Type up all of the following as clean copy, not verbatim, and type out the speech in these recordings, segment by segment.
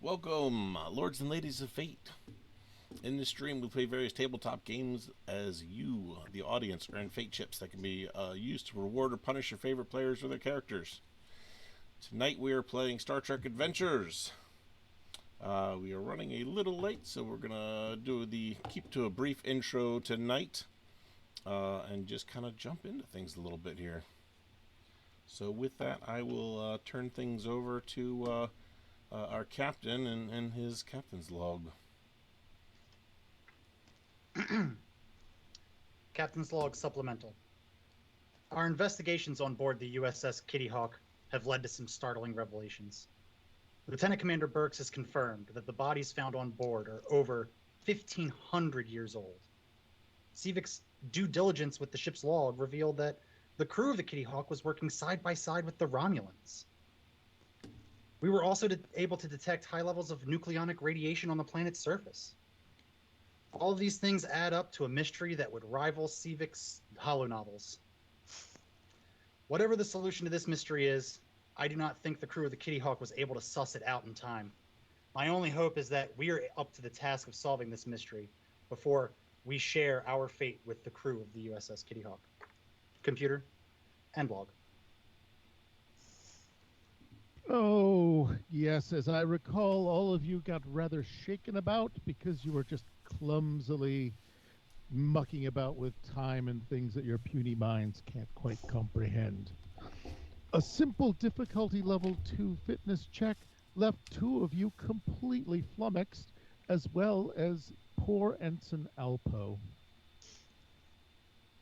Welcome, lords and ladies of fate. In this stream, we play various tabletop games as you, the audience, earn fate chips that can be used to reward or punish your favorite players or their characters. Tonight, we are playing Star Trek Adventures. We are running a little late, so we're gonna keep to a brief intro tonight, and just kind of jump into things a little bit here. So, with that, I will turn things over to our captain and his captain's log. Captain's Log Supplemental. Our investigations on board the USS Kitty Hawk have led to some startling revelations. Lieutenant Commander Burks has confirmed that the bodies found on board are over 1,500 years old. Sivek's due diligence with the ship's log revealed that the crew of the Kitty Hawk was working side by side with the Romulans. We were also able to detect high levels of nucleonic radiation on the planet's surface. All of these things add up to a mystery that would rival Sivek's holonovels. Whatever the solution to this mystery is, I do not think the crew of the Kitty Hawk was able to suss it out in time. My only hope is that we are up to the task of solving this mystery before we share our fate with the crew of the USS Kitty Hawk. Computer, end log. Oh, yes, as I recall, all of you got rather shaken about because you were just clumsily mucking about with time and things that your puny minds can't quite comprehend. A simple difficulty level 2 fitness check left two of you completely flummoxed, as well as poor Ensign Alpo.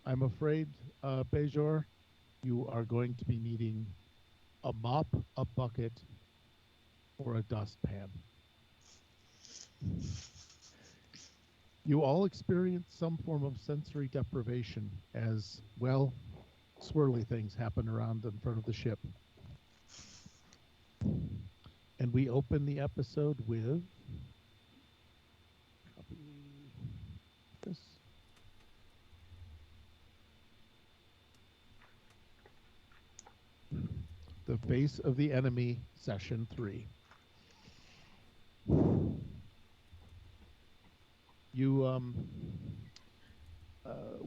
I'm afraid, Bejor, you are going to be needing a mop, a bucket, or a dustpan. You all experience some form of sensory deprivation as, well, swirly things happen around in front of the ship. And we open the episode with... Copy this. The Face of the Enemy, Session 3. You,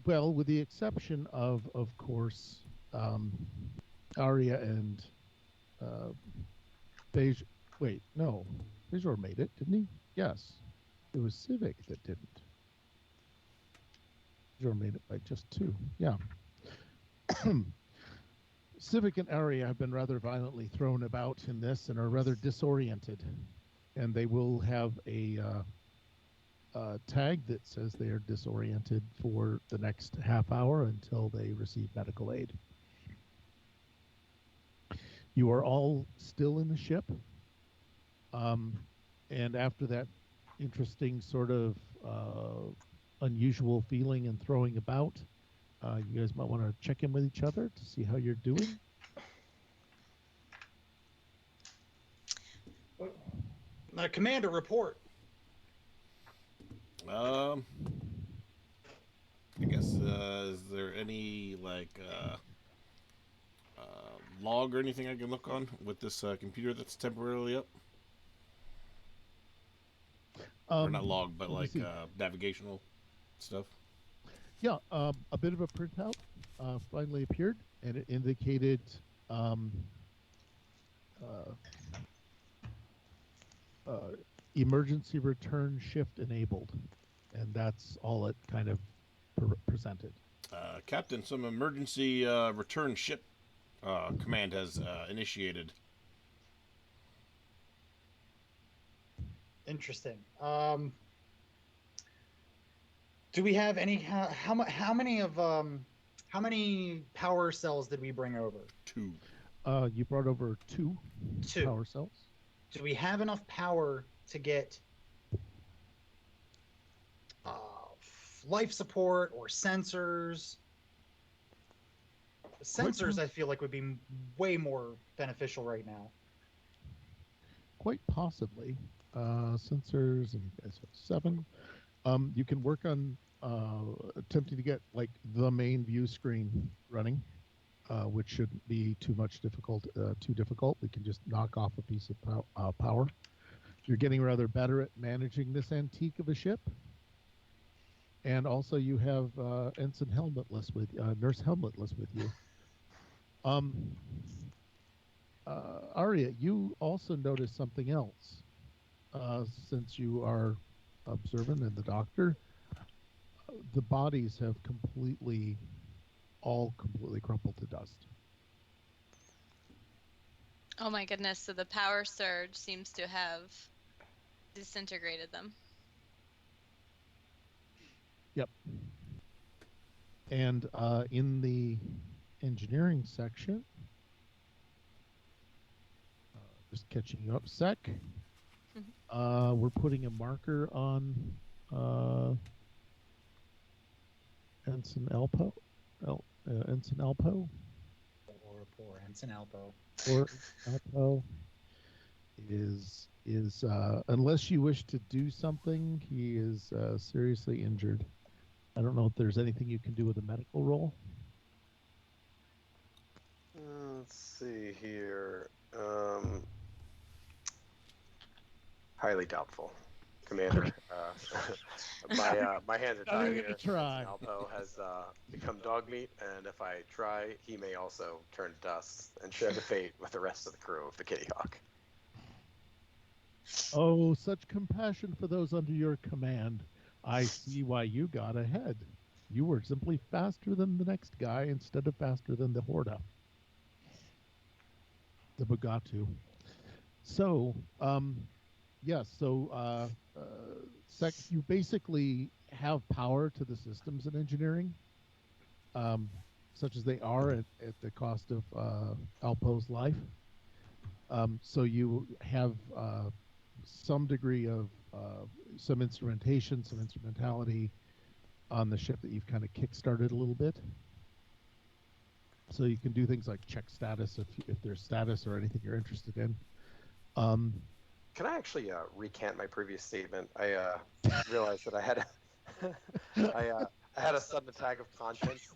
well, with the exception of course, Arya and Bejor. Wait, no. Bejor made it, didn't he? Yes. It was Sivek that didn't. Bejor made it by just 2. Yeah. Sivek and Arya have been rather violently thrown about in this and are rather disoriented. And they will have a tag that says they are disoriented for the next half hour until they receive medical aid. You are all still in the ship. And after that interesting sort of unusual feeling and throwing about, you guys might want to check in with each other to see how you're doing. Commander, report. I guess, is there any, log or anything I can look on with this computer that's temporarily up? Or not log, but navigational stuff? Yeah, a bit of a printout finally appeared, and it indicated emergency return shift enabled, and that's all it kind of presented. Captain, some emergency return ship command has initiated. Interesting. Do we have any? How many power cells did we bring over? 2. You brought over 2 power cells. Do we have enough power to get life support or sensors? Sensors, I feel like, would be way more beneficial right now. Quite possibly. Sensors, and you guys have 7. You can work on attempting to get like the main view screen running, which shouldn't be too difficult. We can just knock off a piece of power. You're getting rather better at managing this antique of a ship. And also, you have Ensign Helmetless with Nurse Helmetless with you. Arya, you also notice something else. Since you are observant and the doctor, the bodies have all completely crumpled to dust. Oh my goodness, so the power surge seems to have disintegrated them. Yep. And in the engineering section, just catching you up sec, we're putting a marker on Ensign Elpo. Ensign Elpo. Poor Ensign Elpo. Or Elpo is unless you wish to do something, he is seriously injured. I don't know if there's anything you can do with a medical roll. Let's see here. Highly doubtful, Commander. My hands are tied here. Try. Alpo has become dog meat, and if I try, he may also turn to dust and share the fate with the rest of the crew of the Kitty Hawk. Oh, such compassion for those under your command. I see why you got ahead. You were simply faster than the next guy instead of faster than the Horda. The Bugatu. So, yes, so you basically have power to the systems in engineering, such as they are at the cost of Alpo's life. So you have some degree of some instrumentation, some instrumentality on the ship that you've kind of kick-started a little bit. So you can do things like check status if there's status or anything you're interested in. Can I actually recant my previous statement? I realized that I had I had a sudden attack of conscience.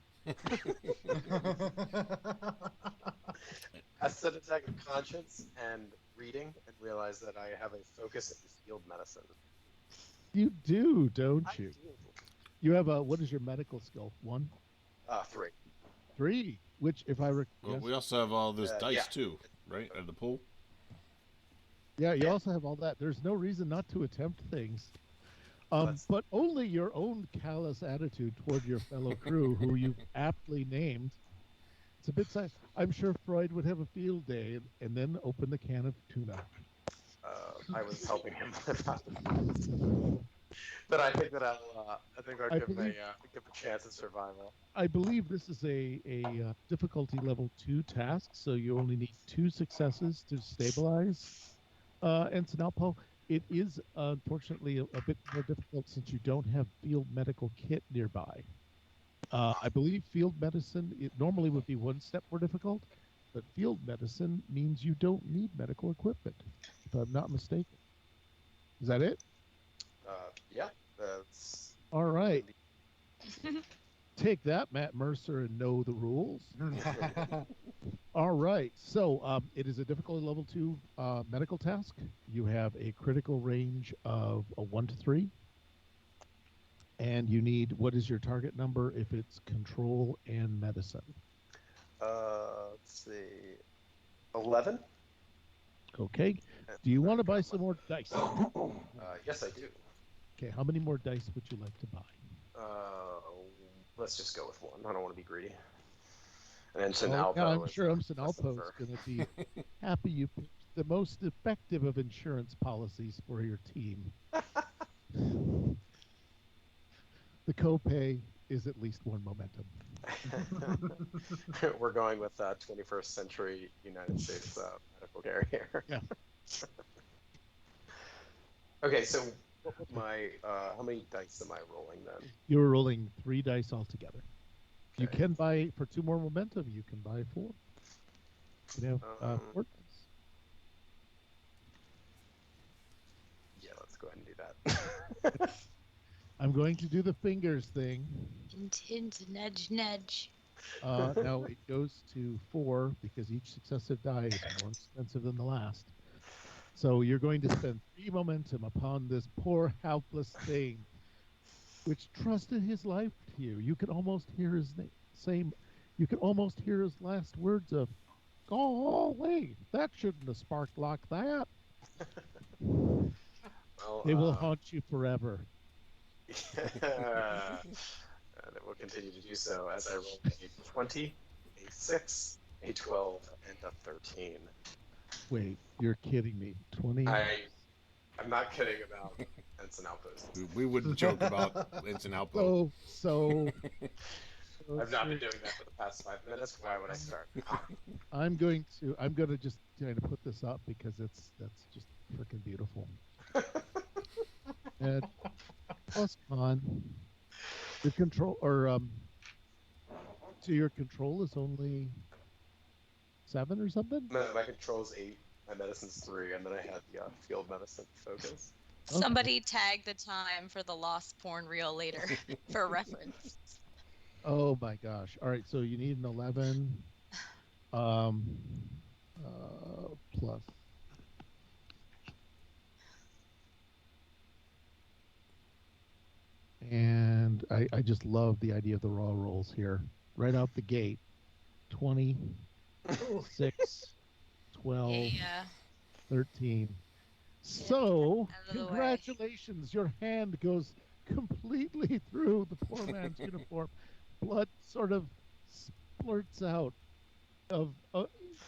A sudden attack of conscience and reading, and realized that I have a focus in field medicine. You do, don't you? I do. You have what is your medical skill? 1? 3. 3, which if I Well, yes. we also have all this dice yeah. too, right? At the pool. Yeah, you also have all that. There's no reason not to attempt things. But only your own callous attitude toward your fellow crew, who you've aptly named. It's a bit sad. I'm sure Freud would have a field day and then open the can of tuna. I was helping him with that. But I think that I'll give him a chance at survival. I believe this is a difficulty level 2 task, so you only need 2 successes to stabilize Ensign Alpo. It is unfortunately a bit more difficult since you don't have field medical kit nearby. I believe field medicine, it normally would be 1 step more difficult, but field medicine means you don't need medical equipment, if I'm not mistaken. Is that it? Yeah, that's... All right. Take that, Matt Mercer, and know the rules. All right. So it is a difficulty level 2 medical task. You have a critical range of a 1 to 3. And you need, what is your target number if it's control and medicine? Let's see. 11? Okay. Do you want to buy some more dice? Yes, I do. Okay. How many more dice would you like to buy? Let's just go with 1. I don't want to be greedy. And Ensign Alpo. Yeah, I'm sure Ensign Alpo is going to be happy you picked the most effective of insurance policies for your team. The copay is at least 1 momentum. We're going with 21st century United States medical care here. Yeah. Okay, so how many dice am I rolling then? You're rolling 3 dice altogether. Okay. You can buy, for 2 more momentum, you can buy 4. You can have 4 dice. Yeah, let's go ahead and do that. I'm going to do the fingers thing. Hint, hint, nudge, nudge. Now it goes to 4 because each successive die is more expensive than the last. So you're going to spend 3 momentum upon this poor, helpless thing, which trusted his life to you. You can almost hear his same. You can almost hear his last words of, "Golly, that shouldn't have sparked like that." Well, They will haunt you forever. and it will continue to do so as I roll a 20, a 6, a 12, and a 13. Wait, you're kidding me? 20? I'm not kidding about Ensign Outpost. We would joke about Instant Outpost. So I've not been doing that for the past 5 minutes. Why would I start? I'm going to just kind of put this up because that's just freaking beautiful. And plus con, your control so your control is only 7 or something. My control's 8. My medicine's 3, and then I had the field medicine focus. Somebody tag the time for the lost porn reel later for reference. Oh my gosh! All right, so you need an 11, plus. And I just love the idea of the raw rolls here. Right out the gate, 20, 6, 12, Yeah. 13. So, Out of the way. congratulations. Your hand goes completely through the poor man's uniform. Blood sort of splurts out of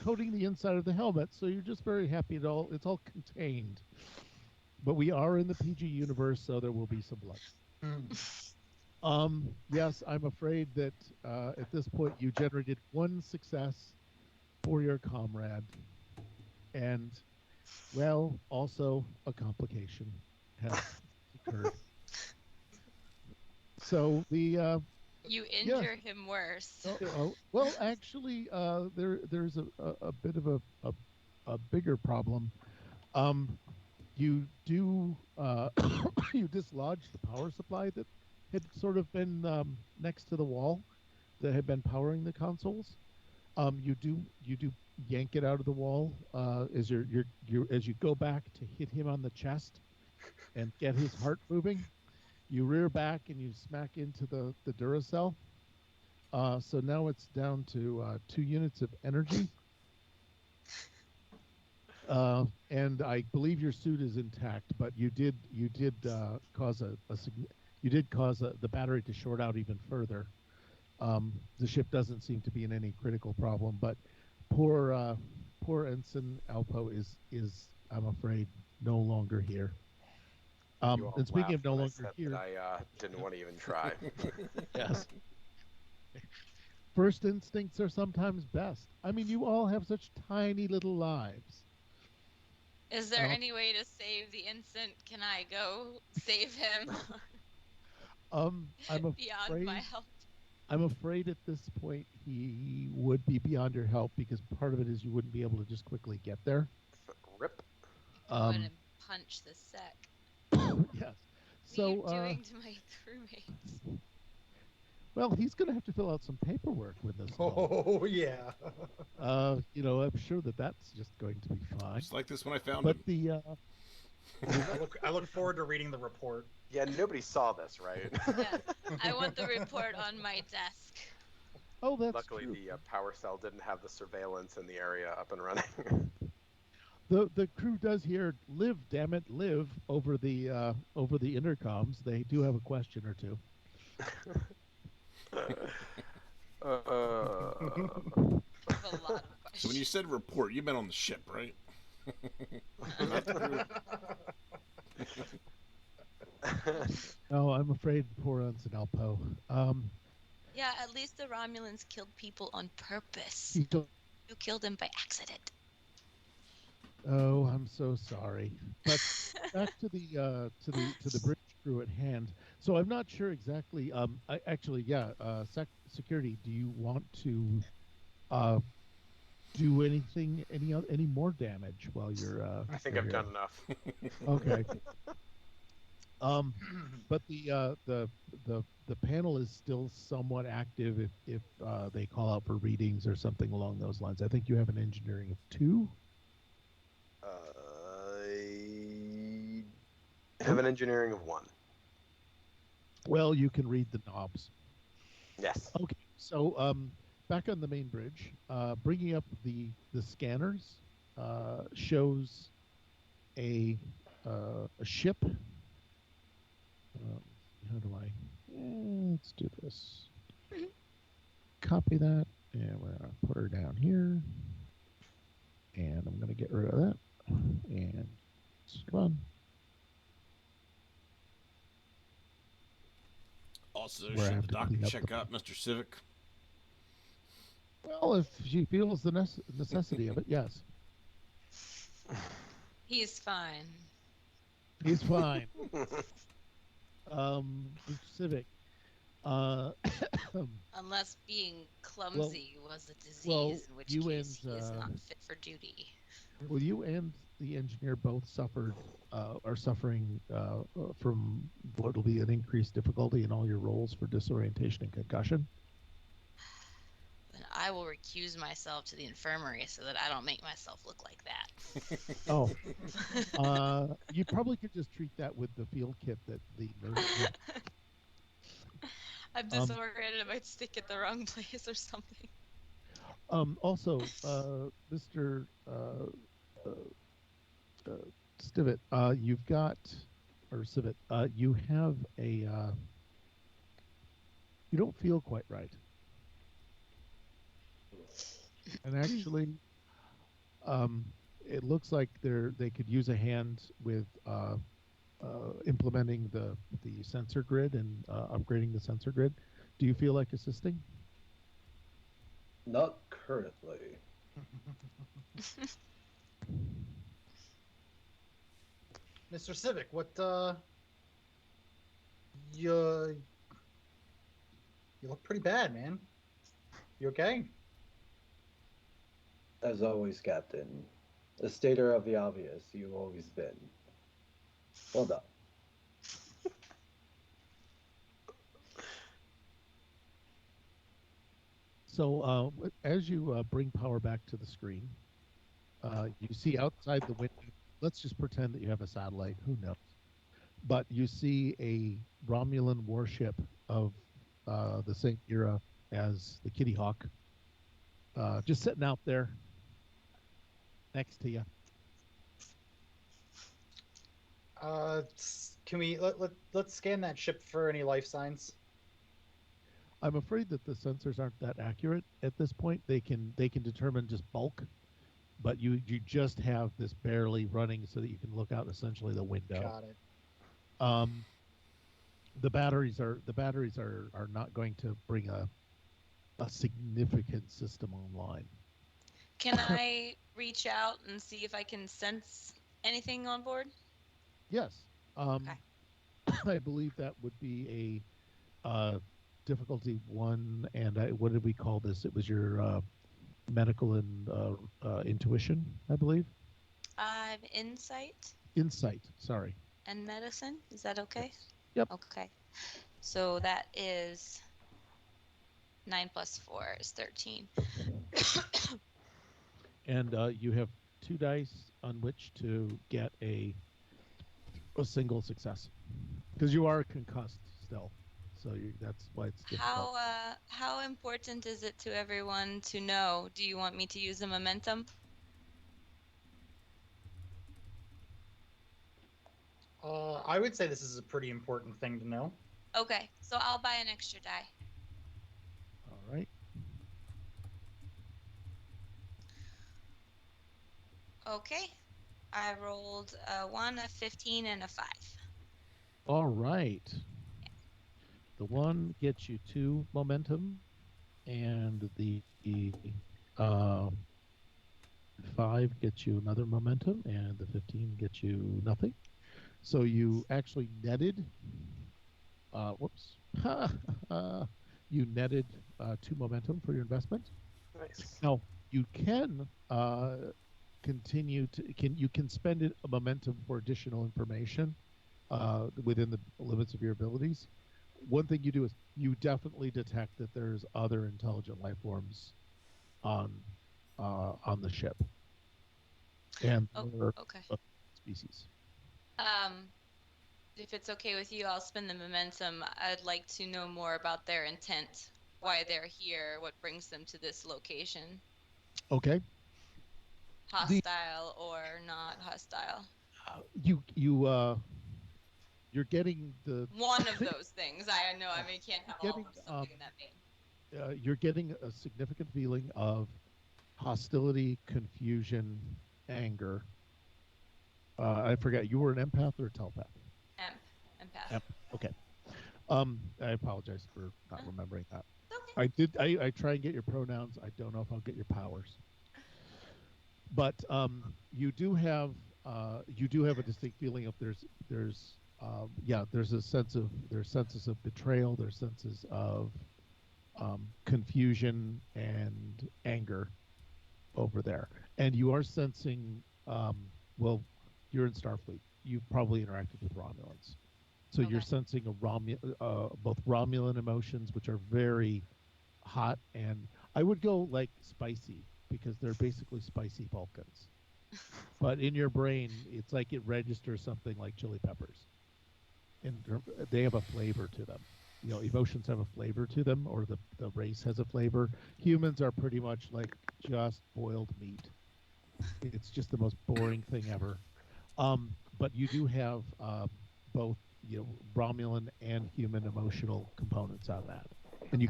coating the inside of the helmet. So you're just very happy it's all contained. But we are in the PG universe, so there will be some blood. Yes, I'm afraid that at this point you generated 1 success for your comrade, and well, also a complication has occurred. So the you injure him worse. well, actually, there's a bit of a bigger problem. You do you dislodge the power supply that had sort of been next to the wall that had been powering the consoles. You do yank it out of the wall as as you go back to hit him on the chest and get his heart moving. You rear back and you smack into the Duracell. So now it's down to 2 units of energy. And I believe your suit is intact, but you did cause the battery to short out even further. The ship doesn't seem to be in any critical problem, but poor Ensign Alpo is I'm afraid no longer here. And speaking of no longer here, I didn't want to even try. yes. First instincts are sometimes best. I mean, you all have such tiny little lives. Is there any way to save the instant? Can I go save him? I'm beyond my help. I'm afraid at this point he would be beyond your help because part of it is you wouldn't be able to just quickly get there. Rip. I wouldn't punch the sec. Yes. So what are you doing to my crewmates? Well, he's going to have to fill out some paperwork with us. Oh yeah. I'm sure that's just going to be fine. Just like this when I found but him. I look forward to reading the report. Yeah, nobody saw this, right? Yeah, I want the report on my desk. Oh, that's Luckily, true. the power cell didn't have the surveillance in the area up and running. The crew does hear "live, damn it, live" over the intercoms. They do have a question or two. A lot of questions. So when you said report, you meant on the ship, right? Not the crew. No, I'm afraid poor Ensign Alpo. Yeah, at least the Romulans killed people on purpose. You killed them by accident. Oh, I'm so sorry. But back to the bridge crew at hand. So I'm not sure exactly. Security. Do you want to do anything, any more damage while you're? I think I've done enough. Okay. But the panel is still somewhat active if they call out for readings or something along those lines. I think you have an engineering of 2. have an engineering of 1. Well, you can read the knobs. Yes. Okay, so back on the main bridge, bringing up the scanners shows a ship. How do I? Let's do this. Copy that, and we're gonna put her down here, and I'm gonna get rid of that, and run. Also, Where I should have the to doctor clean up check the- out Mr. Civic? Well, if she feels the necessity of it, yes, He's fine. he's fine. Mr. Civic. Uh, Unless being clumsy was a disease, well, in which you case and, he is not fit for duty. well, you and the engineer both are suffering from what will be an increased difficulty in all your rolls for disorientation and concussion. Then I will recuse myself to the infirmary so that I don't make myself look like that. Oh, you probably could just treat that with the field kit that the nurse. I'm disoriented. I might stick at the wrong place or something. Also, Mr. Stivet, you've got, or Civet, you have a. You don't feel quite right, and actually, it looks like they could use a hand with implementing the sensor grid and upgrading the sensor grid. Do you feel like assisting? Not currently. Mr. Civic, what you look pretty bad, man. You okay? As always, Captain. A stater of the obvious, you've always been. Well done. So as you bring power back to the screen, you see outside the window. Let's just pretend that you have a satellite. Who knows? But you see a Romulan warship of the same era as the Kitty Hawk, just sitting out there next to you. Can we let's scan that ship for any life signs? I'm afraid that the sensors aren't that accurate at this point. They can determine just bulk, but you just have this barely running so that you can look out essentially the window. Got it. The batteries are not going to bring a significant system online. Can I reach out and see if I can sense anything on board? Yes. Okay. I believe that would be a difficulty 1, and what did we call this? It was your medical and intuition, I believe. Insight Insight. Sorry. and medicine. Is that okay? Yes. Yep. Okay. So that is 9 plus 4 is 13. And you have 2 dice on which to get a single success, because you are concussed still. So that's why it's difficult. How important is it to everyone to know? Do you want me to use the momentum? I would say this is a pretty important thing to know. Okay, so I'll buy an extra die. All right. Okay, I rolled a 1, a 15, and a 5. All right. The 1 gets you 2 momentum, and the 5 gets you another momentum, and the 15 gets you nothing. So you actually netted. Whoops. You netted 2 momentum for your investment. Nice. Now you can continue to you can spend a momentum for additional information within the limits of your abilities. One thing you do is you definitely detect that there's other intelligent life forms on the ship, and Oh, okay. species. If it's okay with you, I'll spend the momentum. I'd like to know more about their intent, why they're here, what brings them to this location. Okay. Hostile or not hostile? You're getting the One of those things. I know I can't have all getting of something in that vein. you're getting a significant feeling of hostility, confusion, anger. I forgot, you were an empath or a telepath? Empath. Okay. I apologize for not remembering that. Okay. I try and get your pronouns. I don't know if I'll get your powers. But you do have a distinct feeling of there's senses of betrayal, there's senses of confusion and anger over there, and you are sensing well, you're in Starfleet, you've probably interacted with Romulans, so Okay. you're sensing both Romulan emotions, which are very hot, and I would go like spicy, because they're basically spicy Vulcans. But in your brain, it's like it registers something like chili peppers, and they have a flavor to them. You know, emotions have a flavor to them, or the race has a flavor. Humans are pretty much like just boiled meat. It's just the most boring thing ever. But you do have both, Romulan and human emotional components on that, and you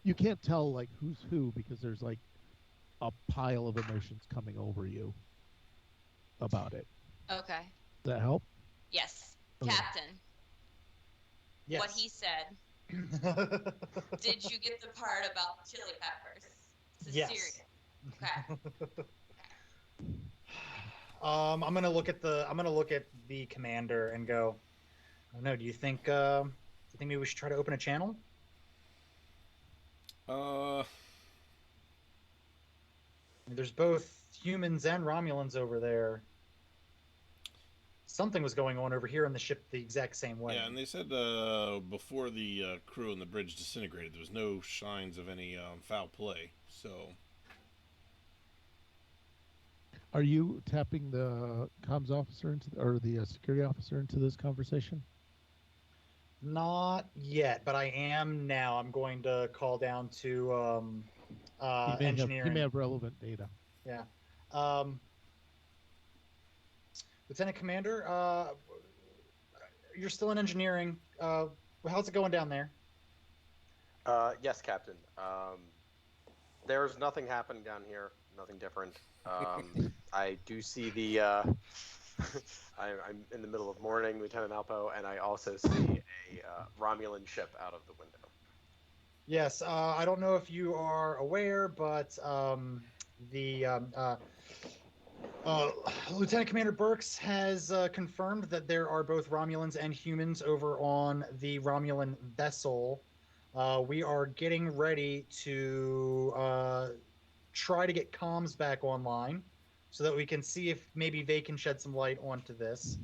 you can't tell like who's who, because there's like a pile of emotions coming over you about it. Okay. Does that help? Yes. Okay. Captain. Yes. What he said. Did you get the part about the chili peppers? This is Yes. serious. Okay. I'm gonna look at the commander and go, I don't know. Do you think maybe we should try to open a channel? There's both humans and Romulans over there. Something was going on over here on the ship the exact same way. Yeah, and they said before the crew and the bridge disintegrated, there was no signs of any foul play. So, Are you tapping the comms officer or the security officer into this conversation? Not yet, but I am now. I'm going to call down to engineering. He may have relevant data. Yeah. Lieutenant Commander, you're still in engineering. How's it going down there? Yes, Captain. There's nothing happening down here. Nothing different. I do see the. I'm in the middle of morning, Lieutenant Alpo, and I also see a Romulan ship out of the window. Yes. I don't know if you are aware, but Lieutenant Commander Burks has confirmed that there are both Romulans and humans over on the Romulan vessel. We are getting ready to try to get comms back online so that we can see if maybe they can shed some light onto this.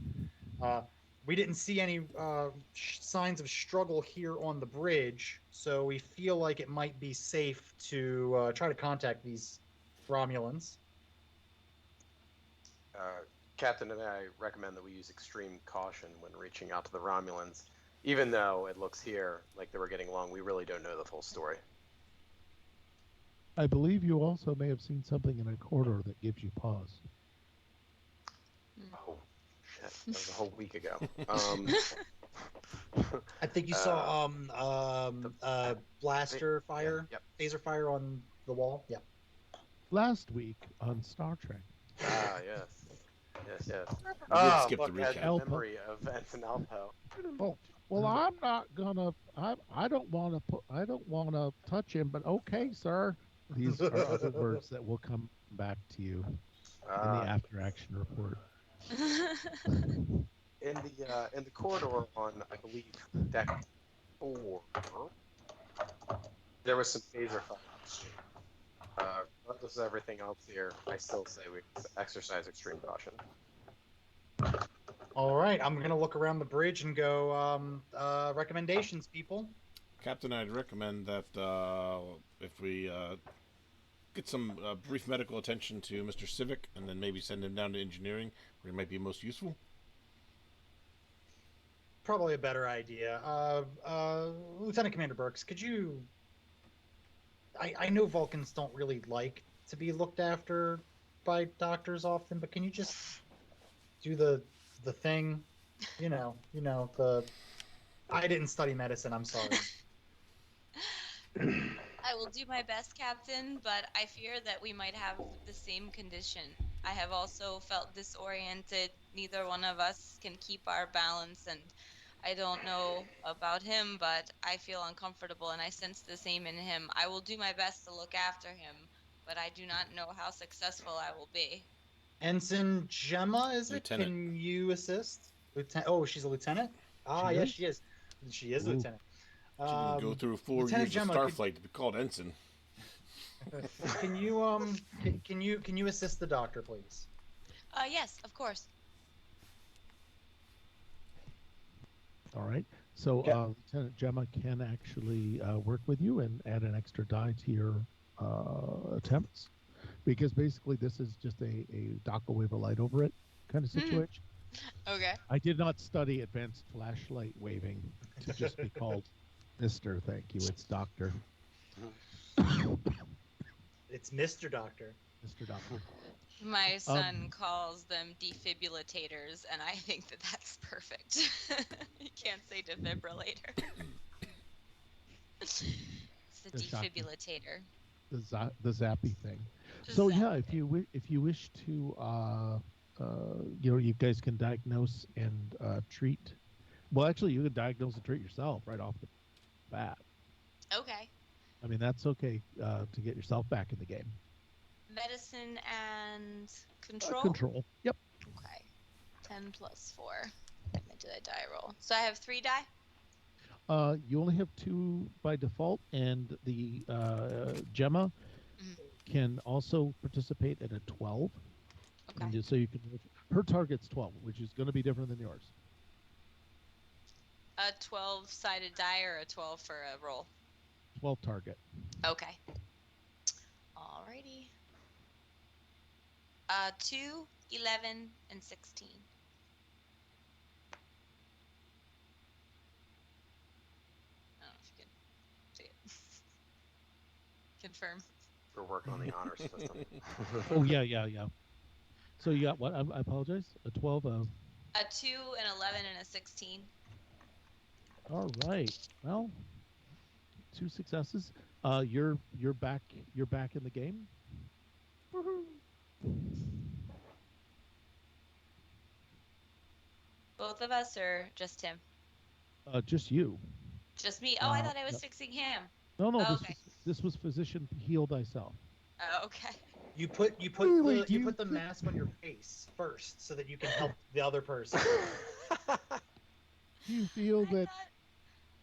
We didn't see any signs of struggle here on the bridge, so we feel like it might be safe to try to contact these Romulans. Captain, and I recommend that we use extreme caution when reaching out to the Romulans. Even though it looks here like they were getting along, we really don't know the full story. I believe you also may have seen something in a corridor that gives you pause. Oh, shit. That was a whole week ago. I think you saw blaster fire, yep. phaser fire on the wall. Yeah. Last week on Star Trek. Ah, yes. Yes. We did skip look, the I had recap. the memory of Ensign Alpo. Oh, well, I'm not gonna. I don't want to put. I don't want to touch him. But okay, sir. These are other words that will come back to you in the after action report. In the corridor on, I believe, deck 4, there was some phaser fire exchange. Regardless of everything else here, I still say we exercise extreme caution. All right, I'm gonna look around the bridge and go. Recommendations, people. Captain, I'd recommend that if we get some brief medical attention to Mr. Civic, and then maybe send him down to engineering, where he might be most useful. probably a better idea. Lieutenant Commander Burks, could you? I know Vulcans don't really like to be looked after by doctors often, but can you just do the thing? The. I didn't study medicine. I'm sorry. I will do my best, Captain, but I fear that we might have the same condition. I have also felt disoriented. Neither one of us can keep our balance, and I don't know about him, but I feel uncomfortable, and I sense the same in him. I will do my best to look after him, but I do not know how successful I will be. Ensign Gemma, is it? Lieutenant. Can you assist? Lieutenant. Oh, she's a lieutenant. Ah, She yes, is? she is. She is a Ooh. lieutenant. She didn't go through 4 Lieutenant years of Gemma, Starflight to be called ensign. can you can you assist the doctor, please? Yes, of course. All right. So Okay. Lieutenant Gemma can actually work with you and add an extra die to your attempts, because basically this is just a dock will wave a light over it kind of situation. Okay. I did not study advanced flashlight waving to just be called Mr. Thank you. It's Doctor. It's Mr. Doctor. Mr. Doctor. My son calls them defibrillators, and I think that that's perfect. You can't say defibrillator. It's the The shotgun. defibrillator. The zappy thing. Just So that yeah, thing. if you wish to you guys can diagnose and treat. Well, actually, you can diagnose and treat yourself right off the bat. Okay. I mean, that's okay to get yourself back in the game. Medicine and control? Control. Yep. Okay. 10 plus 4. Let me do that die roll. So I have 3 die? You only have 2 by default, and the Gemma can also participate at a 12. Okay. And so you can. Her target's 12, which is going to be different than yours. A 12-sided die or a 12 for a roll? 12 target. Okay. Alrighty. 2, 11, and 16. I don't know if you can see it. Confirm. We're working on the honor system. Oh yeah. So you got what? I apologize. A 12. A 2, an 11, and a 16. All right. Well, 2 successes. You're back. You're back in the game. Both of us or just him? Just you. Just me? Oh, I thought I was fixing him. No. Oh, This okay. this was physician heal thyself. Oh, okay. You put Really, the you put the mask on your face first so that you can help the other person. You feel I that thought-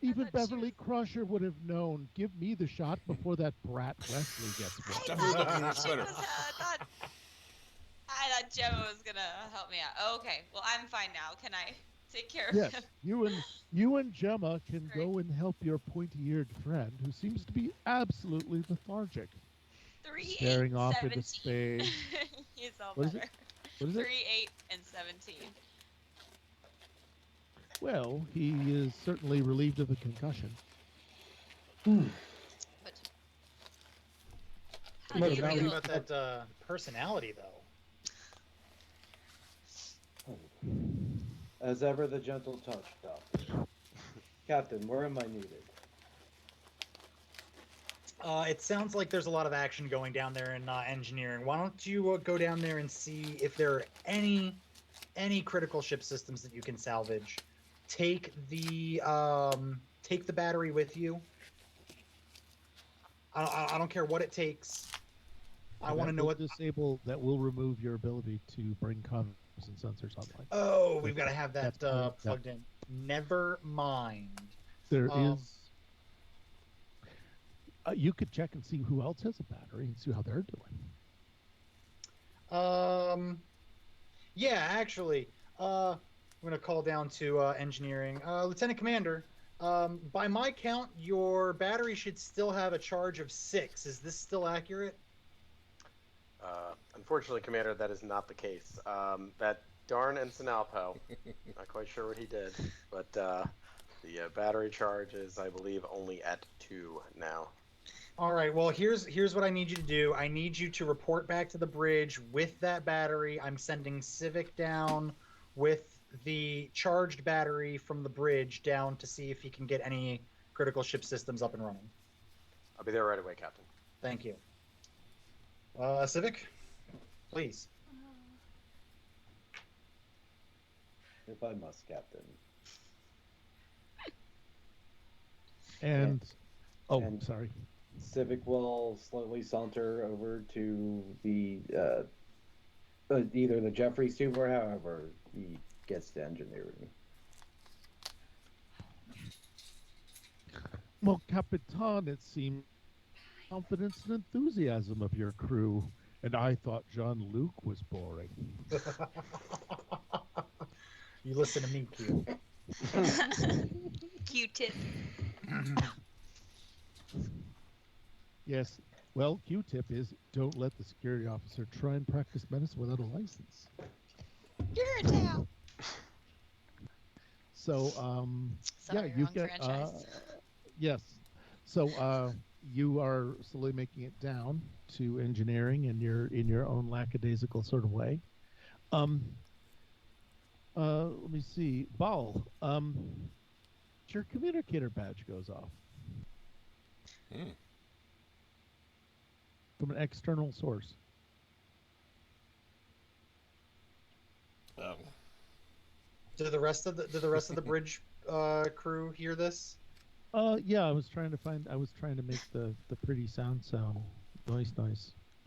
even thought she Beverly Crusher would have known. Give me the shot before that brat Wesley gets one. Definitely looking much she better. was, I thought Gemma was gonna help me out. Okay, well I'm fine now. Can I take care of Yes, him? you and Gemma can Great. go and help your pointy-eared friend, who seems to be absolutely lethargic, 3, staring 8, off 17. into space. He's all What is better. it? What is 3, it? 8, and 17. Well, he is certainly relieved of the concussion. But how Look, do you now feel? About that personality, though. As ever, the gentle touch, Doctor. Captain, where am I needed? It sounds like there's a lot of action going down there in engineering. Why don't you go down there and see if there are any critical ship systems that you can salvage? Take the battery with you. I don't care what it takes. I want to know what. That will remove your ability to bring comms and sensors online. Oh, we've got to have that That's part of- plugged in. Never mind. There Um, is. You could check and see who else has a battery and see how they're doing. Yeah, actually, I'm gonna call down to engineering. Lieutenant Commander, by my count, your battery should still have a charge of 6. Is this still accurate? Unfortunately, Commander, that is not the case. That darn Ensenalpo. Not quite sure what he did, but the battery charge is, I believe, only at 2 now. All right. Well, here's what I need you to do. I need you to report back to the bridge with that battery. I'm sending Civic down with the charged battery from the bridge down to see if he can get any critical ship systems up and running. I'll be there right away, Captain. Thank you. Civic, please. If I must, Captain. And And- sorry. Civic will slowly saunter over to the either the Jeffries tube or however he gets to engineering. Well, Capitan, it seemed confidence and enthusiasm of your crew, and I thought Jean-Luc was boring. You listen to me, Q. Q-tip. Yes. Well, Q-tip is don't let the security officer try and practice medicine without a license. You're a tail. So, Sorry, yeah, you wrong get franchise. yes. So, you are slowly making it down to engineering in your own lackadaisical sort of way. Let me see. Ball, your communicator badge goes off from an external source. Do the rest of the bridge crew hear this? Yeah, I was trying to make the pretty sound noise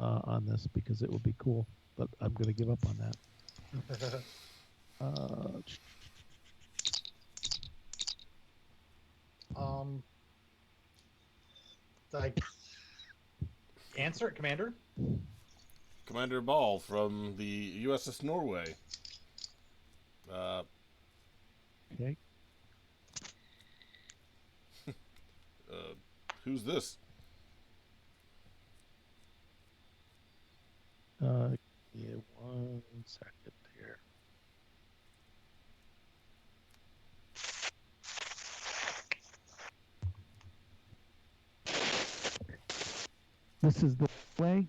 on this because it would be cool, but I'm going to give up on that. Like, answer it, Commander. Commander Ball from the USS Norway. Okay. Who's this? Yeah, 1 second here. This is the way.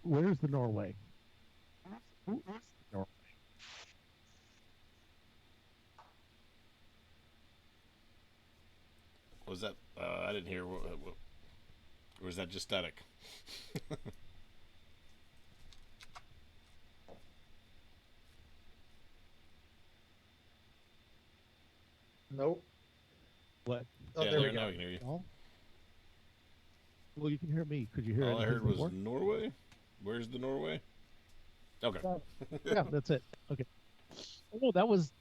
Where's the Norway? Who is the Norway? Was that? I didn't hear. Or was that just static? Nope. What? Oh, yeah, there we now go. we can hear you. Oh? Well, you can hear me. Could you hear All I anything heard was before? Norway. Where's the Norway? Okay. Yeah, that's it. Okay. Oh, no, that was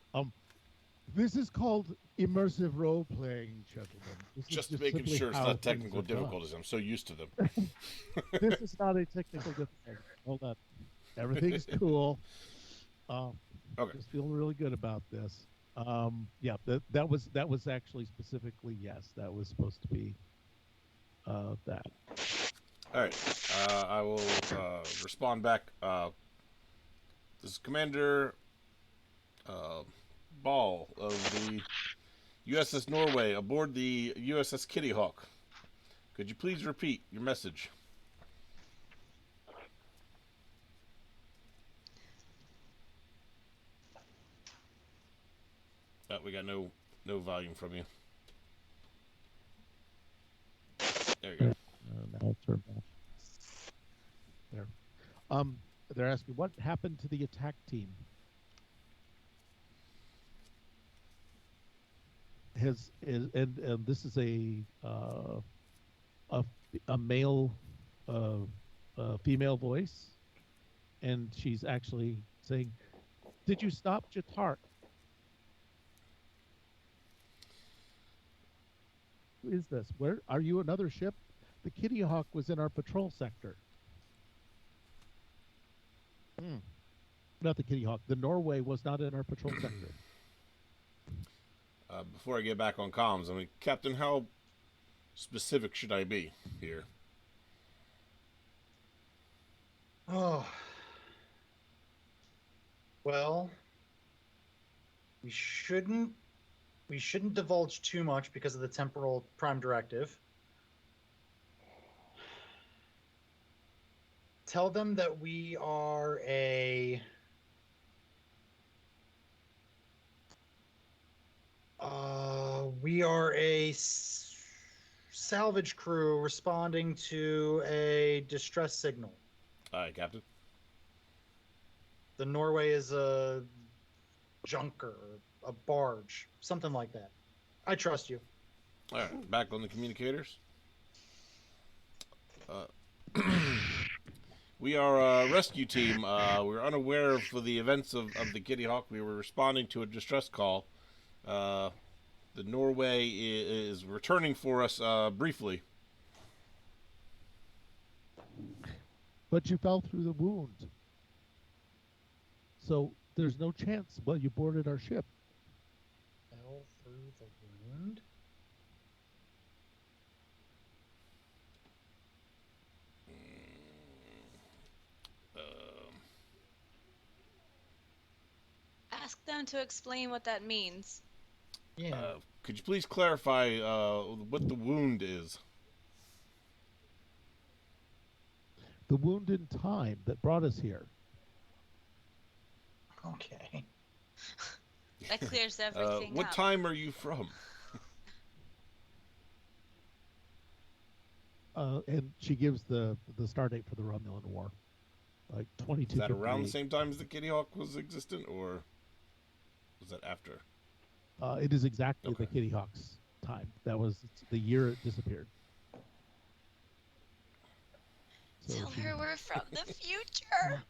This is called immersive role playing, gentlemen. This is Just making simply sure it's how not things technical are done. difficulties. I'm so used to them. This is not a technical difficulty. Hold on. Everything's cool. Okay. Just feeling really good about this. Yeah, that was actually specifically, yes, that was supposed to be that. All right. I will respond back. This is Commander Ball of the USS Norway aboard the USS Kitty Hawk. Could you please repeat your message? We got no volume from you. There you go. Now it's turned off. There. They're asking what happened to the attack team. And this is a male female voice, and she's actually saying, "Did you stop Jatar?" Who is this? Where are you? Another ship? The Kitty Hawk was in our patrol sector. Not the Kitty Hawk. The Norway was not in our patrol sector. Before I get back on comms, I mean, Captain, how specific should I be here? Oh. Well, We shouldn't divulge too much because of the temporal prime directive. Tell them that we are a salvage crew responding to a distress signal. All right, Captain. The Norway is a junker, a barge, something like that. I trust you. All right, back on the communicators. We are a rescue team. We're unaware of the events of the Kitty Hawk. We were responding to a distress call. The Norway is returning for us briefly. But you fell through the wound. So there's no chance. Well, you boarded our ship. Fell through the wound? Ask them to explain what that means. Yeah. Could you please clarify what the wound is? The wound in time that brought us here. Okay. That clears everything What up. time are you from? And she gives the start date for the Romulan War, like 22. Is that around the same time as the Kitty Hawk was existent, or was that after? It is exactly Okay. the Kitty Hawk's time. That was the year it disappeared. So Tell she- her we're from the future.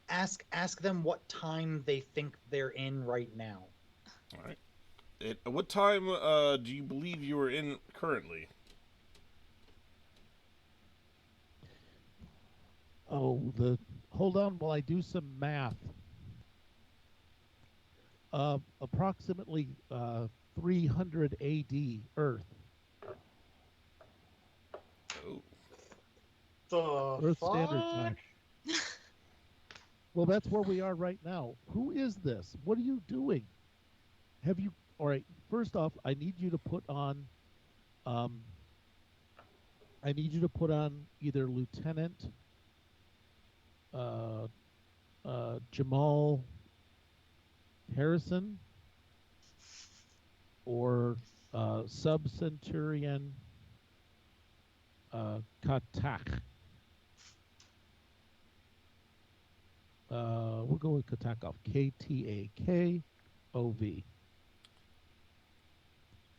Ask them what time they think they're in right now. All right. What time do you believe you are in currently? Hold on while I do some math. Approximately 300 AD Earth. Oh, The Earth Standard Time. Well, that's where we are right now. Who is this? What are you doing? Have you? All right. First off, I need you to put on. I need you to put on either Lieutenant Jamal Harrison or Sub Centurion Katak. We'll go with Katakov. K-T-A-K-O-V.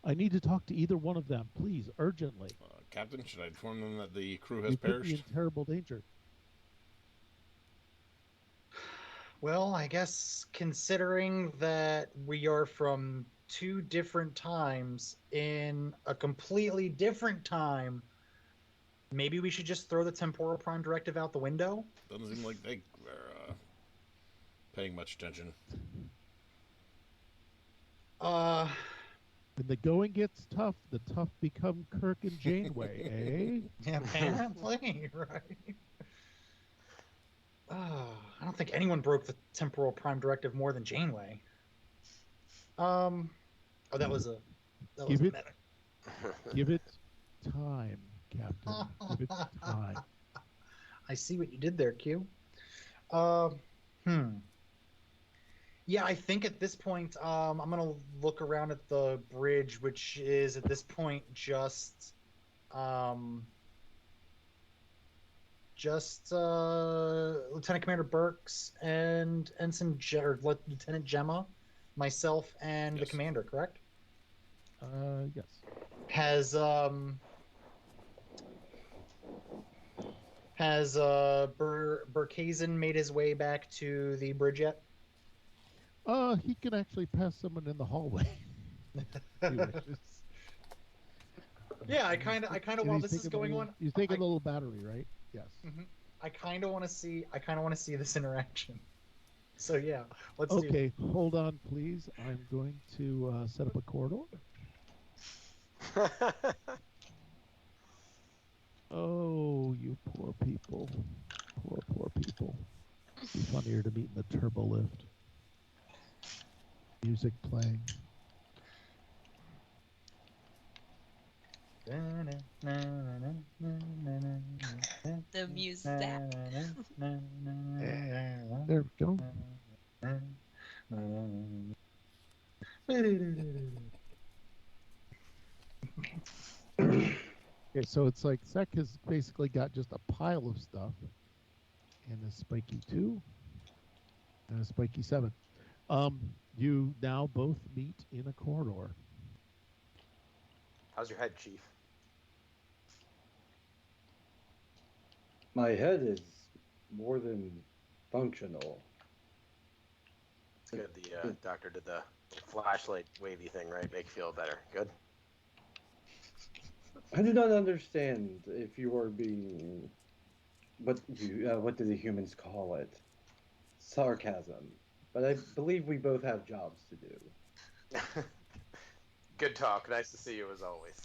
I need to talk to either one of them, please, urgently. Captain, should I inform them that the crew has You could be perished? in terrible danger. Well, I guess considering that we are from two different times in a completely different time, maybe we should just throw the temporal prime directive out the window? Doesn't seem like they are paying much attention. When the going gets tough, the tough become Kirk and Janeway, eh? Apparently, right? I don't think anyone broke the temporal prime directive more than Janeway. Oh, that was a Give it- meta. Give it time, Captain. Give it time. I see what you did there, Q. Yeah, I think at this point, I'm gonna look around at the bridge, which is at this point just Lieutenant Commander Burks and Lieutenant Gemma, myself, and the Yes. commander. Correct? Yes. Has Burkazen made his way back to the bridge yet? He can actually pass someone in the hallway. If he wishes. Yeah, I kind of And while he's this is taking a going little- on, He's taking a little battery, right? Yes. I kind of want to see this interaction. So yeah, let's do it. Okay, hold on, please. I'm going to set up a corridor. Oh, you poor people. Poor people. Be funnier to meet in the turbo lift. Music playing. The music. There we go. Okay, so it's like Sek has basically got just a pile of stuff, and a spiky 2, and a spiky 7. You now both meet in a corridor. How's your head, Chief? My head is more than functional. It's good. The doctor did the flashlight wavy thing, right? Make you feel better. Good. I do not understand if you are being what do the humans call it? Sarcasm. But I believe we both have jobs to do. Good talk. Nice to see you as always.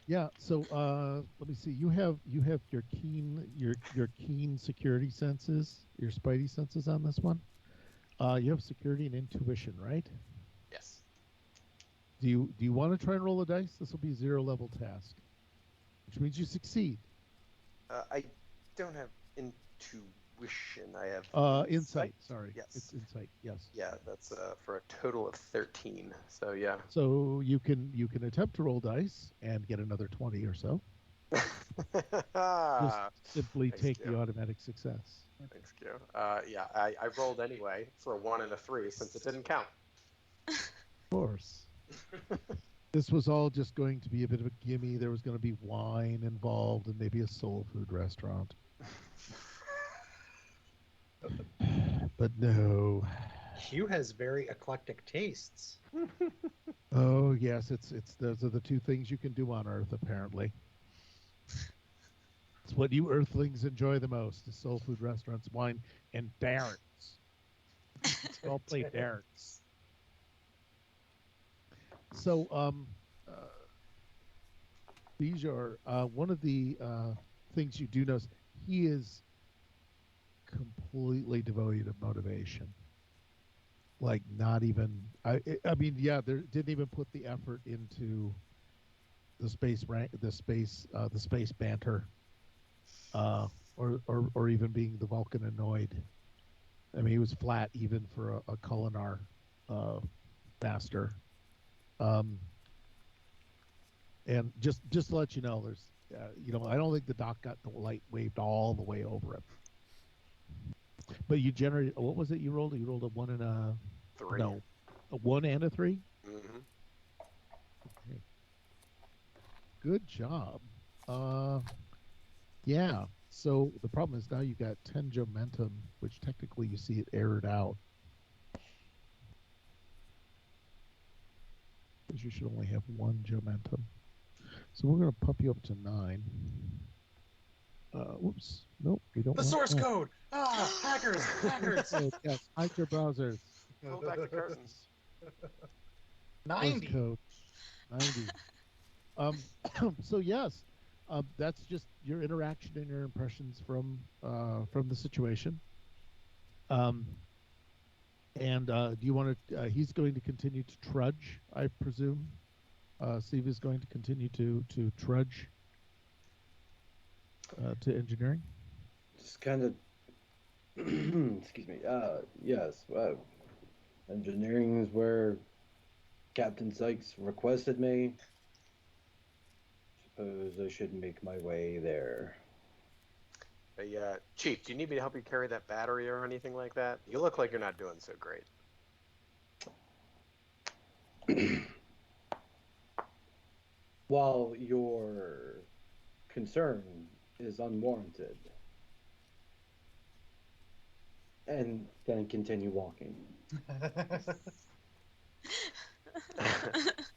Yeah. So let me see. You have your keen security senses, your spidey senses on this one. You have security and intuition, right? Yes. Do you want to try and roll a dice? This will be a 0 level task, which means you succeed. I don't have intuition. I have Insight. Sorry. Yes. It's insight. Yes. Yeah, that's for a total of 13. So yeah. So you can attempt to roll dice and get another 20 or so. Just simply Thanks, take Q. the automatic success. Thanks, Q. Yeah, I rolled anyway for a 1 and a 3 since it didn't count. Of course. This was all just going to be a bit of a gimme. There was going to be wine involved and maybe a soul food restaurant. But no. Hugh has very eclectic tastes. Oh yes, it's those are the two things you can do on Earth apparently. It's what you Earthlings enjoy the most: is soul food restaurants, wine, and darts. All play darts. So, these are one of the things you do notice. He is completely devoid of motivation. Like not even. I mean, yeah, there didn't even put the effort into the space rank, the space banter, or even being the Vulcan annoyed. I mean, he was flat even for a Culinar master. And just to let you know, there's, I don't think the doc got the light waved all the way over him. But you generated, what was it you rolled? You rolled a 1 and a 3. No, a 1 and a 3. Mm-hmm. Okay. Good job. Yeah. So the problem is now you got 10 momentum, which technically you see it errored out. Because you should only have 1 momentum. So we're going to pump you up to 9. Whoops. Nope, we don't The want source that. code! Ah, hackers! Hackers! Yes, hide your browsers. Pull back the curtains. Source 90. code 90. So yes, that's just your interaction and your impressions from the situation. And do you want to? He's going to continue to trudge, I presume. Steve is going to continue to trudge to engineering. Just kind of, excuse me. Yes. Engineering is where Captain Sykes requested me. Suppose I should make my way there. Hey, Chief, do you need me to help you carry that battery or anything like that? You look like you're not doing so great. While your concern is unwarranted, and then continue walking.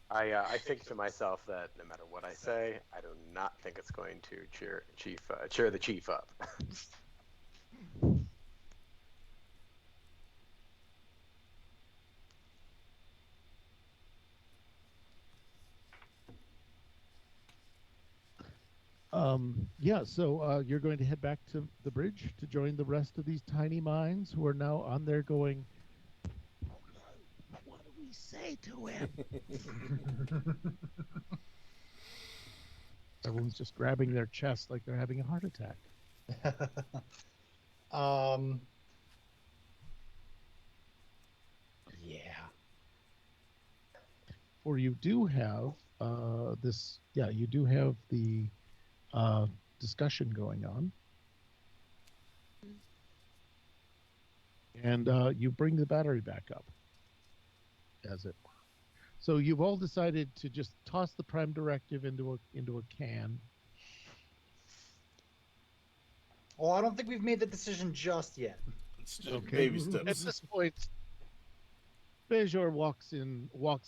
I think to myself that no matter what I say, I do not think it's going to cheer the chief up. Yeah, so you're going to head back to the bridge to join the rest of these tiny minds who are now on there going, what do we say to him? Everyone's just grabbing their chest like they're having a heart attack. Yeah. Or you do have you do have the discussion going on. And you bring the battery back up, as it were. So you've all decided to just toss the prime directive into a can. Well, I don't think we've made the decision just yet. It's just Okay. baby At steps. this point, Bejor walks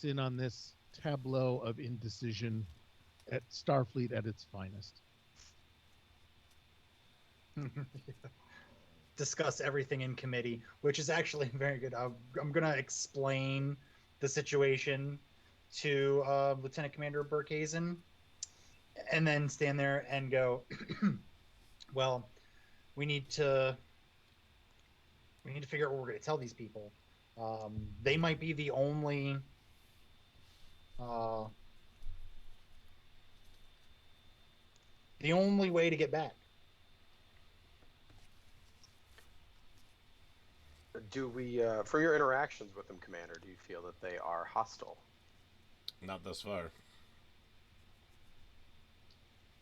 in on this tableau of indecision at Starfleet at its finest. Discuss everything in committee, which is actually very good. I'm going to explain the situation to Lieutenant Commander Burkhazen, and then stand there and go, well, we need to figure out what we're going to tell these people. They might be the only way to get back. Do we, from your interactions with them, Commander, do you feel that they are hostile? Not thus far.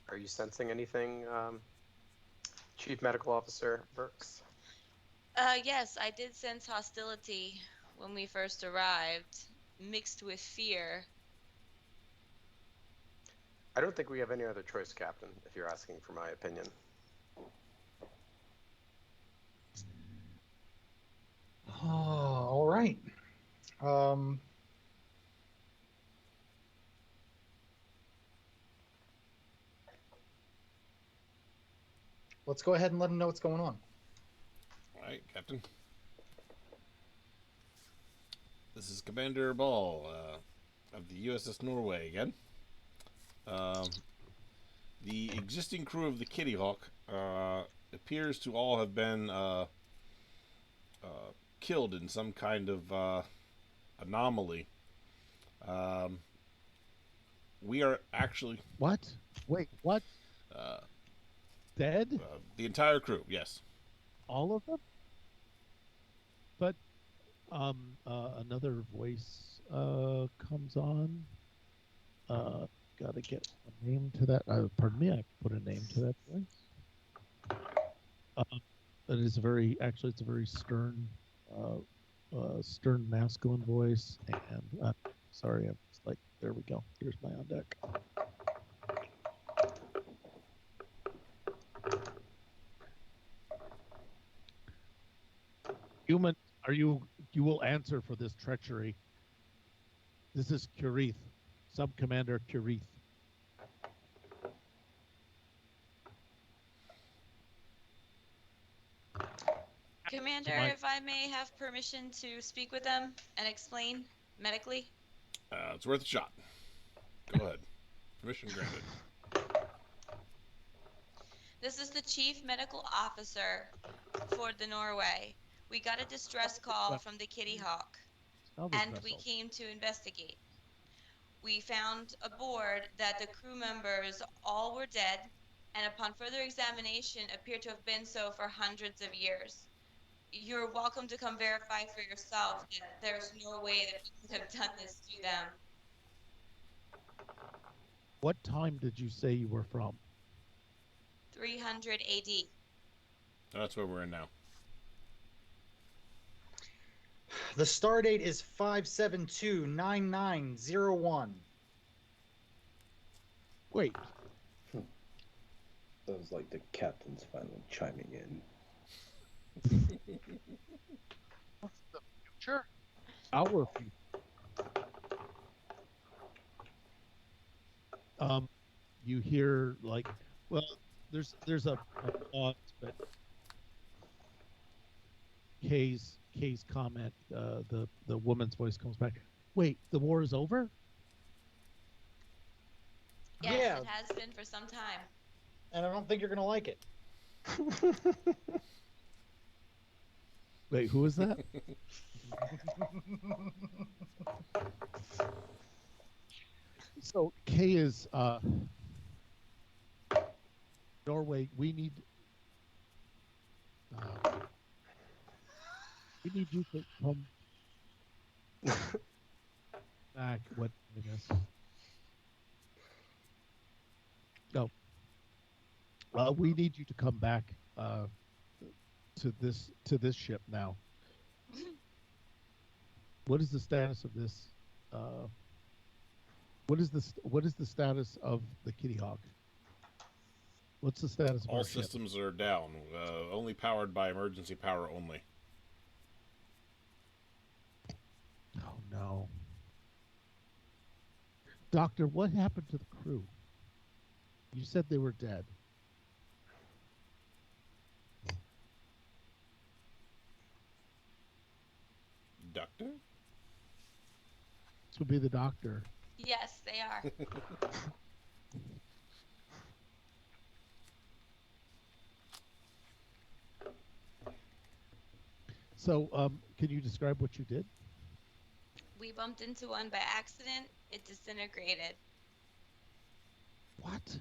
Are you sensing anything, Chief Medical Officer Burks? Yes, I did sense hostility when we first arrived, mixed with fear. I don't think we have any other choice, Captain, if you're asking for my opinion. Oh, all right. Let's go ahead and let them know what's going on. All right, Captain. This is Commander Ball of the USS Norway again. The existing crew of the Kitty Hawk appears to all have been killed in some kind of anomaly. We are actually What? Wait, what? Dead? the entire crew. Yes. All of them? But another voice comes on. Gotta get a name to that. Pardon me, I put a name to that voice. It's a very stern, stern masculine voice. And sorry, I'm just like, there we go. Here's my on deck. Human, you will answer for this treachery. This is Curith, Sub-Commander Curith. Commander, if I may have permission to speak with them and explain medically? It's worth a shot. Go ahead. Permission granted. This is the Chief Medical Officer for the Norway. We got a distress call from the Kitty Hawk, and we came to investigate. We found aboard that the crew members all were dead, and upon further examination appear to have been so for hundreds of years. You're welcome to come verify for yourself that there's no way that we could have done this to them. What time did you say you were from? 300 AD. That's where we're in now. The star date is 5/7/2/9901. Wait. Sounds like the captain's finally chiming in. What's the future? Our future. You hear like, well, there's a thought, but Kay's comment, the woman's voice comes back. Wait, the war is over? Yes, Yeah. it has been for some time. and I don't think you're gonna like it. Wait, who is that? So K is Norway. We need you to come back. What? I guess. No. We need you to come back to this ship now. What is the status of this? What is the status of the Kitty Hawk? What's the status of All our ship? systems are down. Only powered by emergency power only. Oh no. Doctor, what happened to the crew? You said they were dead. Doctor? This would be the doctor. Yes, they are. So, can you describe what you did? We bumped into one by accident. It disintegrated. What?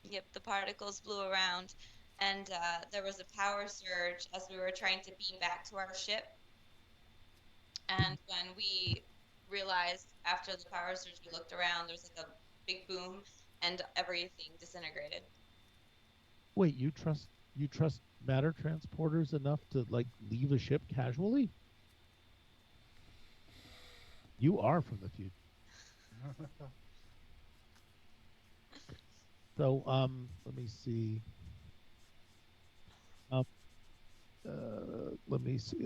Yep, the particles flew around, and there was a power surge as we were trying to beam back to our ship. And when we realized after the power surge, we looked around, there was like a big boom, and everything disintegrated. Wait, you trust matter transporters enough to like leave a ship casually? You are from the future. So, let me see. Let me see.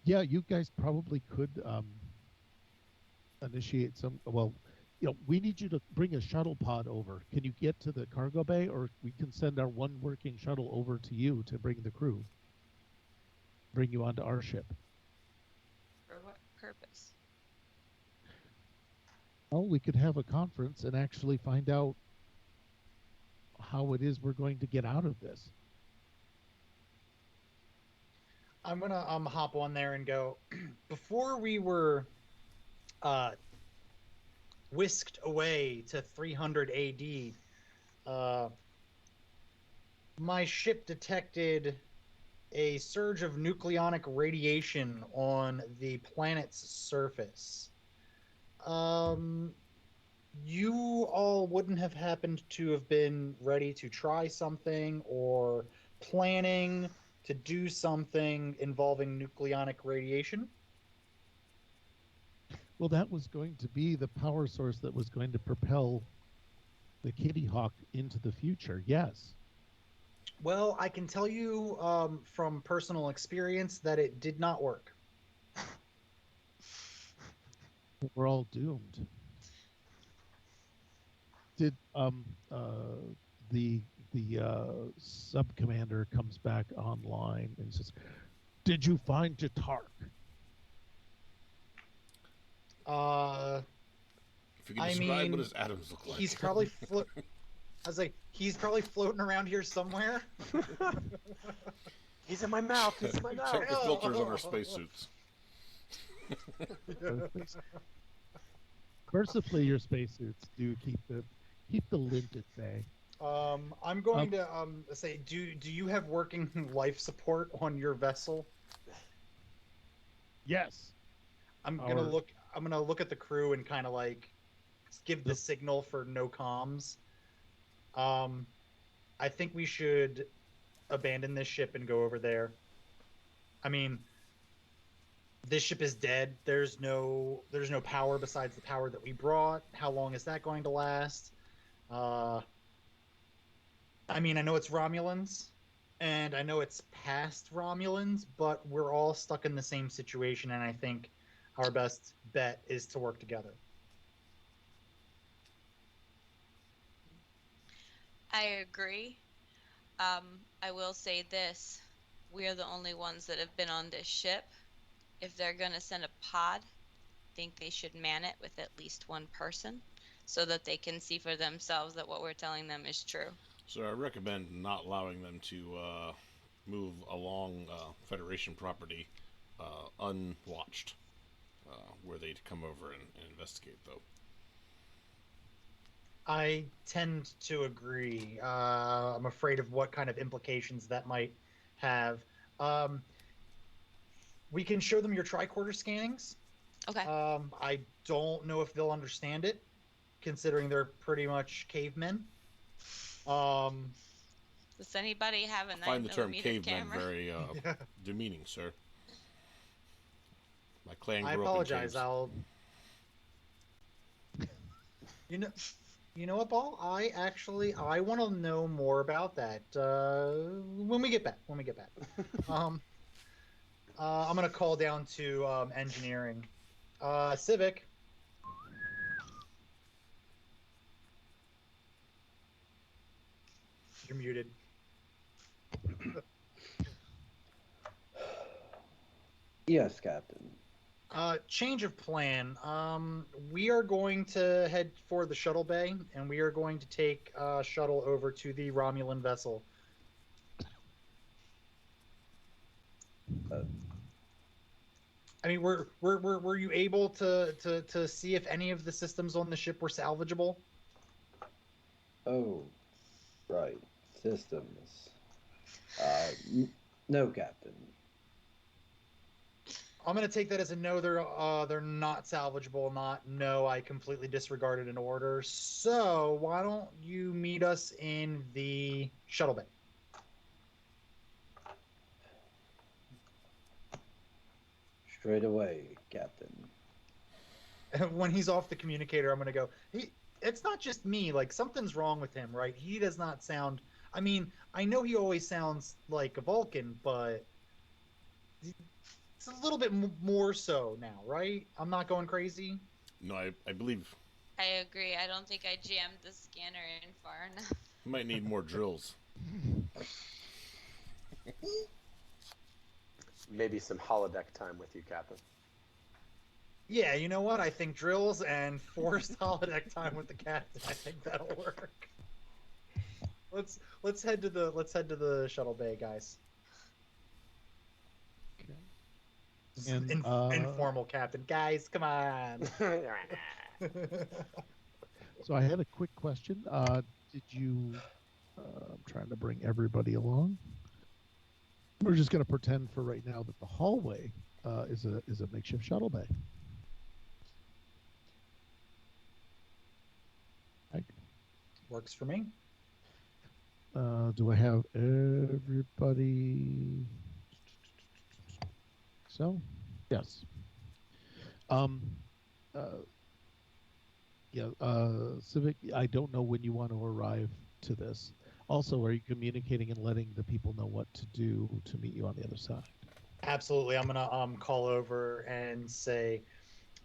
Yeah, you guys probably could initiate some. Well, we need you to bring a shuttle pod over. Can you get to the cargo bay, or we can send our one working shuttle over to you to bring the crew, bring you onto our ship? For what purpose? Well, we could have a conference and actually find out how it is we're going to get out of this. I'm gonna hop on there and go. Before we were whisked away to 300 AD, my ship detected a surge of nucleonic radiation on the planet's surface. You all wouldn't have happened to have been ready to try something or planning to do something involving nucleonic radiation? Well, that was going to be the power source that was going to propel the Kitty Hawk into the future. Yes. Well, I can tell you from personal experience that it did not work. We're all doomed. Did the sub commander comes back online and says, "Did you find Jatark?" If you can I describe mean, what his atoms look like. he's probably I was like, he's probably floating around here somewhere. He's in my mouth. He's in my mouth. Check the filters on our spacesuits. Mercifully, your spacesuits do keep the lint at bay. I'm going to say, do you have working life support on your vessel? Yes. I'm gonna look at the crew and kind of like give the signal for no comms. I think we should abandon this ship and go over there. I mean, this ship is dead. There's no power besides the power that we brought. How long is that going to last? I mean, I know it's Romulans, and I know it's past Romulans, but we're all stuck in the same situation, and I think our best bet is to work together. I agree. I will say this. We are the only ones that have been on this ship. If they're going to send a pod, I think they should man it with at least one person. so that they can see for themselves that what we're telling them is true. So I recommend not allowing them to move along Federation property unwatched, where they'd come over and investigate, though. I tend to agree. I'm afraid of what kind of implications that might have. Um, we can show them your tricorder scannings. Okay. I don't know if they'll understand it, considering they're pretty much cavemen. Does anybody have a I find the term 9mm caveman camera? very demeaning, sir. My clan I grew apologize. up in caves. You know what, Paul? I want to know more about that when we get back. Um, I'm gonna call down to engineering. Civic. You're muted. Yes, Captain. Change of plan. We are going to head for the shuttle bay, and we are going to take shuttle over to the Romulan vessel. I mean, were you able to see if any of the systems on the ship were salvageable? Oh, right. Systems. No, Captain. I'm gonna take that as a no. They're not salvageable. Not no. I completely disregarded an order. So why don't you meet us in the shuttle bay? Straight away, Captain. When he's off the communicator, I'm gonna go. It's not just me. Like something's wrong with him, right? He does not sound. I mean, I know he always sounds like a Vulcan, but it's a little bit more so now, right? I'm not going crazy. No, I believe I agree. I don't think I jammed the scanner in far enough. you might need more drills. Maybe some holodeck time with you, Captain. Yeah, you know what? I think drills and forced holodeck time with the captain. I think that'll work. Let's head to the shuttle bay, guys. Okay. And, Informal captain, guys, come on. So I had a quick question. Did you? I'm trying to bring everybody along. We're just going to pretend for right now that the hallway is a makeshift shuttle bay. Works for me. Do I have everybody? So, yes. Civic, I don't know when you want to arrive to this. Also, are you communicating and letting the people know what to do to meet you on the other side? Absolutely. I'm gonna call over and say,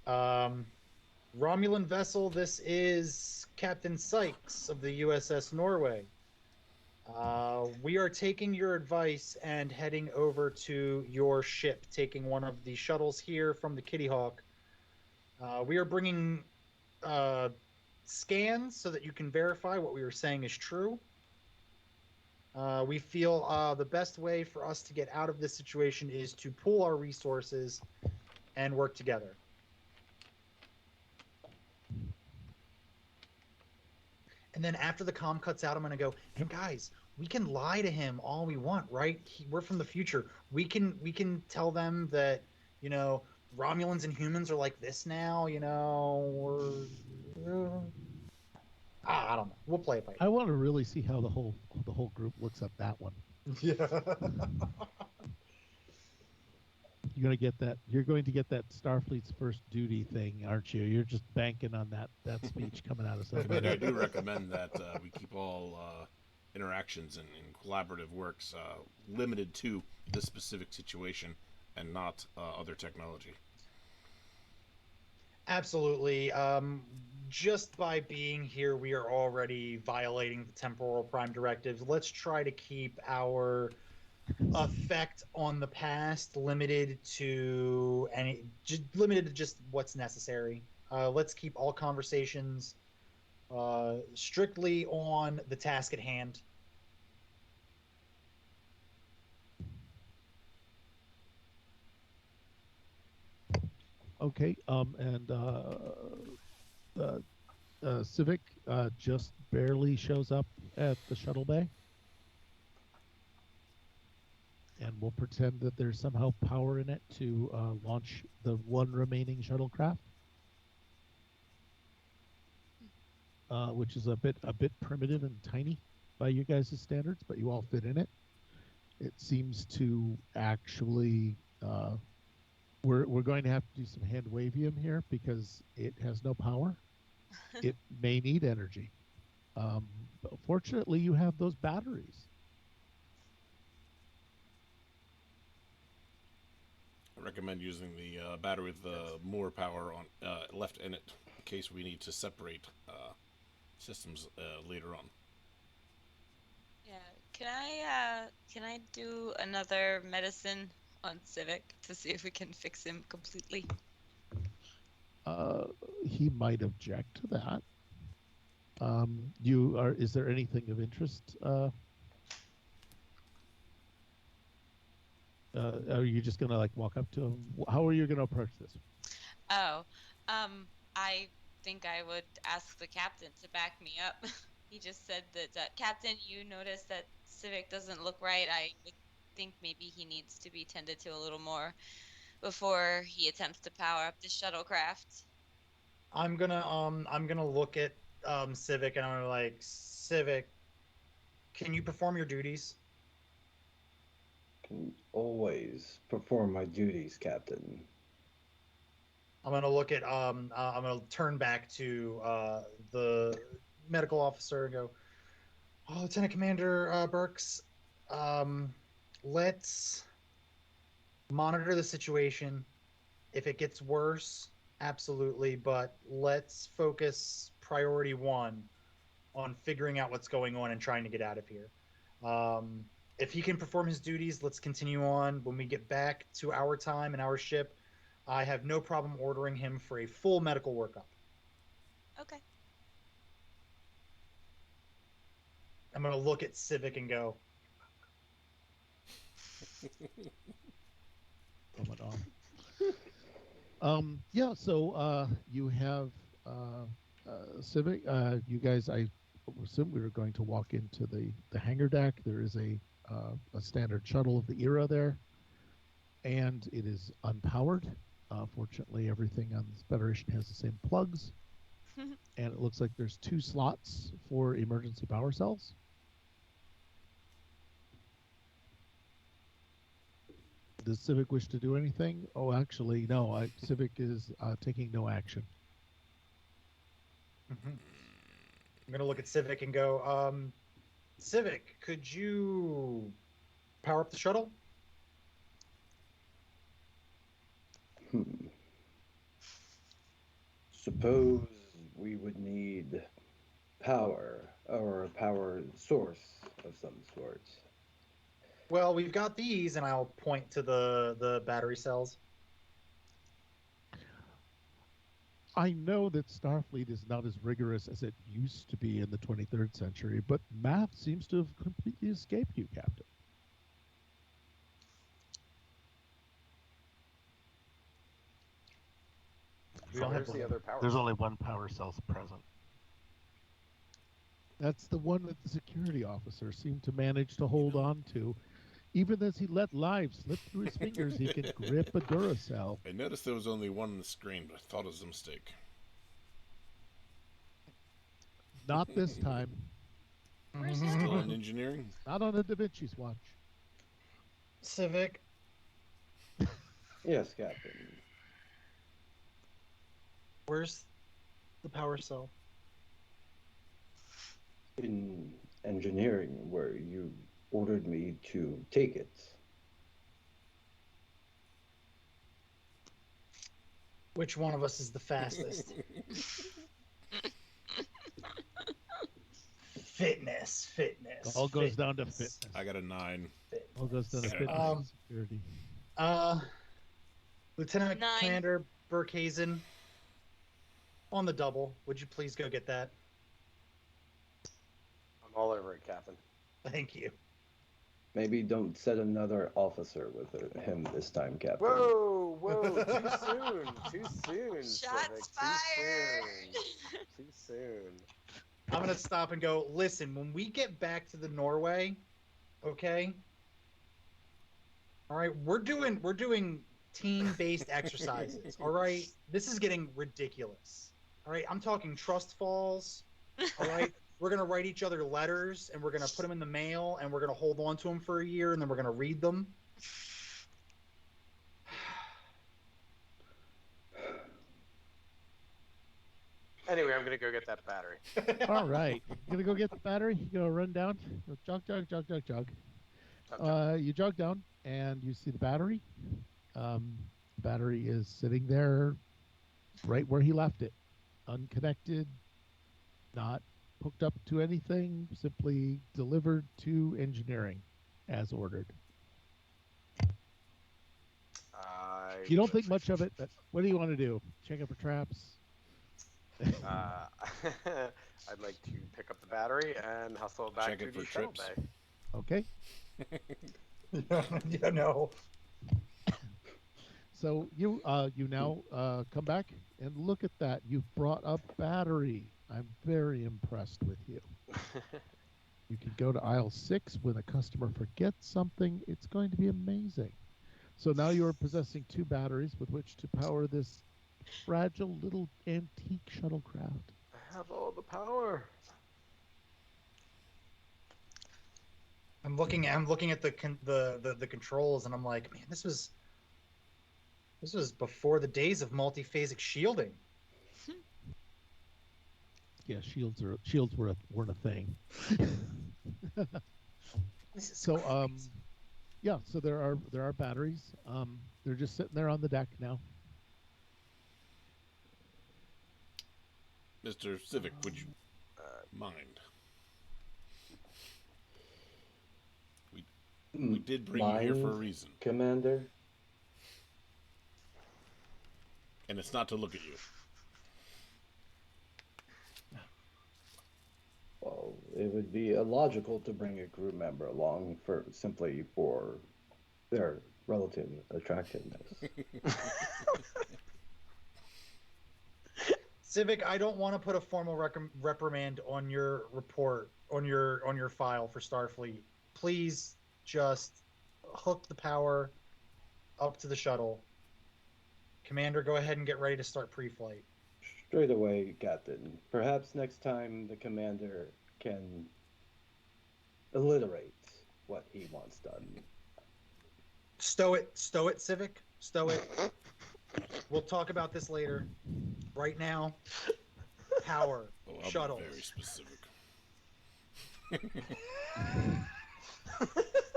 Romulan vessel, this is Captain Sykes of the USS Norway. We are taking your advice and heading over to your ship, taking one of the shuttles here from the Kitty Hawk. We are bringing scans so that you can verify what we were saying is true. We feel the best way for us to get out of this situation is to pool our resources and work together. And then after the comm cuts out, I'm going to go, and guys, we can lie to him all we want, right? We're from the future. We can tell them that, Romulans and humans are like this now, I don't know. We'll play it by ear. I want to really see how the whole group looks at that one. Yeah. You're going to get that Starfleet's first duty thing, aren't you? You're just banking on that speech coming out of And somebody. I do recommend that we keep all interactions and collaborative works limited to this specific situation and not other technology. Absolutely. Just by being here, we are already violating the temporal prime directives. Let's try to keep our effect on the past limited to just what's necessary. Let's keep all conversations strictly on the task at hand. Okay. And Civic just barely shows up at the shuttle bay, and we'll pretend that there's somehow power in it to launch the one remaining shuttlecraft, which is a bit primitive and tiny by you guys' standards, but you all fit in it. It seems to actually we're going to have to do some hand wavium here because it has no power. It may need energy. But fortunately, you have those batteries. I recommend using the battery with more power on left in it in case we need to separate systems later on. Yeah. Can I do another medicine on Civic to see if we can fix him completely? He might object to that. Is there anything of interest? Are you just gonna like walk up to him? How are you gonna approach this? Oh, I think I would ask the captain to back me up. He just said that, Captain, you noticed that Civic doesn't look right. I would think maybe he needs to be tended to a little more before he attempts to power up the shuttlecraft. I'm gonna look at Civic and I'm like, Civic, can you perform your duties? Can always perform my duties, Captain. I'm gonna look at I'm gonna turn back to the medical officer and go, oh, Lieutenant Commander Burks, um, let's monitor the situation. If it gets worse, absolutely, but let's focus priority one on figuring out what's going on and trying to get out of here. Um, if he can perform his duties, let's continue on. When we get back to our time and our ship, I have no problem ordering him for a full medical workup. Okay. I'm going to look at Civic and go, Yeah, so you have Civic. You guys, I assume we were going to walk into the hangar deck. There is a standard shuttle of the era there, and it is unpowered. Fortunately, everything on this Federation has the same plugs, and it looks like there's 2 slots for emergency power cells. Does Civic wish to do anything? Oh, actually, no. Civic is taking no action. I'm going to look at Civic and go, Civic, could you power up the shuttle? Suppose we would need power or a power source of some sort. Well, we've got these, and I'll point to the battery cells. I know that Starfleet is not as rigorous as it used to be in the 23rd century, but math seems to have completely escaped you, Captain. We don't have Where's the other power? There's only one power cell present. That's the one that the security officer seemed to manage to hold on to. Even as he let life slip through his fingers, he could grip a Duracell. I noticed there was only one on the screen, but I thought it was a mistake. Not this time. Where's Still that? in engineering? Not on a Da Vinci's watch. Civic, Yes, Captain. where's the power cell? In engineering, where you ordered me to take it. Which one of us is the fastest? Fitness. All goes down to fitness. I got a 9. All goes down to fitness and security. Lieutenant 9. Commander Burkhazen, on the double, would you please go get that? I'm all over it, Captain. Thank you. Maybe don't set another officer with him this time, Captain. Whoa, too soon. Too soon, Shots Civic. fired. Too soon. I'm gonna stop and go. Listen, when we get back to the Norway, okay. All right, we're doing team-based exercises. All right, this is getting ridiculous. All right, I'm talking trust falls. All right, we're gonna write each other letters and we're gonna put them in the mail and we're gonna hold on to them for a year and then we're gonna read them. Anyway, I'm gonna go get that battery. All right. You gonna go get the battery? You gonna run down? Go jog. Chug, chug. You jog down and you see the battery. The battery is sitting there right where he left it, unconnected, not hooked up to anything, simply delivered to engineering as ordered. You don't think much of it, but what do you want to do? Check out for traps? I'd like to pick up the battery and hustle back Check to it for the shuttle trips. bay. Okay. Yeah, no. So you now come back and look at that. You've brought a battery. I'm very impressed with you. You can go to aisle 6 when a customer forgets something. It's going to be amazing. So now you are possessing 2 batteries with which to power this fragile little antique shuttlecraft. I have all the power. I'm looking at the controls and I'm like, man, this was before the days of multiphasic shielding. Yeah, shields weren't a thing. This is So crazy. yeah, so there are batteries. They're just sitting there on the deck now. Mr. Civic, would you mind? We did bring you here for a reason, Commander. and it's not to look at you. Well, it would be illogical to bring a crew member along simply for their relative attractiveness. Civic, I don't want to put a formal reprimand on your report on your file for Starfleet. Please just hook the power up to the shuttle. Commander, go ahead and get ready to start pre-flight. Straight away, Captain. Perhaps next time the commander can alliterate what he wants done. Stow it, Civic. Stow it. We'll talk about this later. Right now, power, Oh, I'll shuttles. be very specific.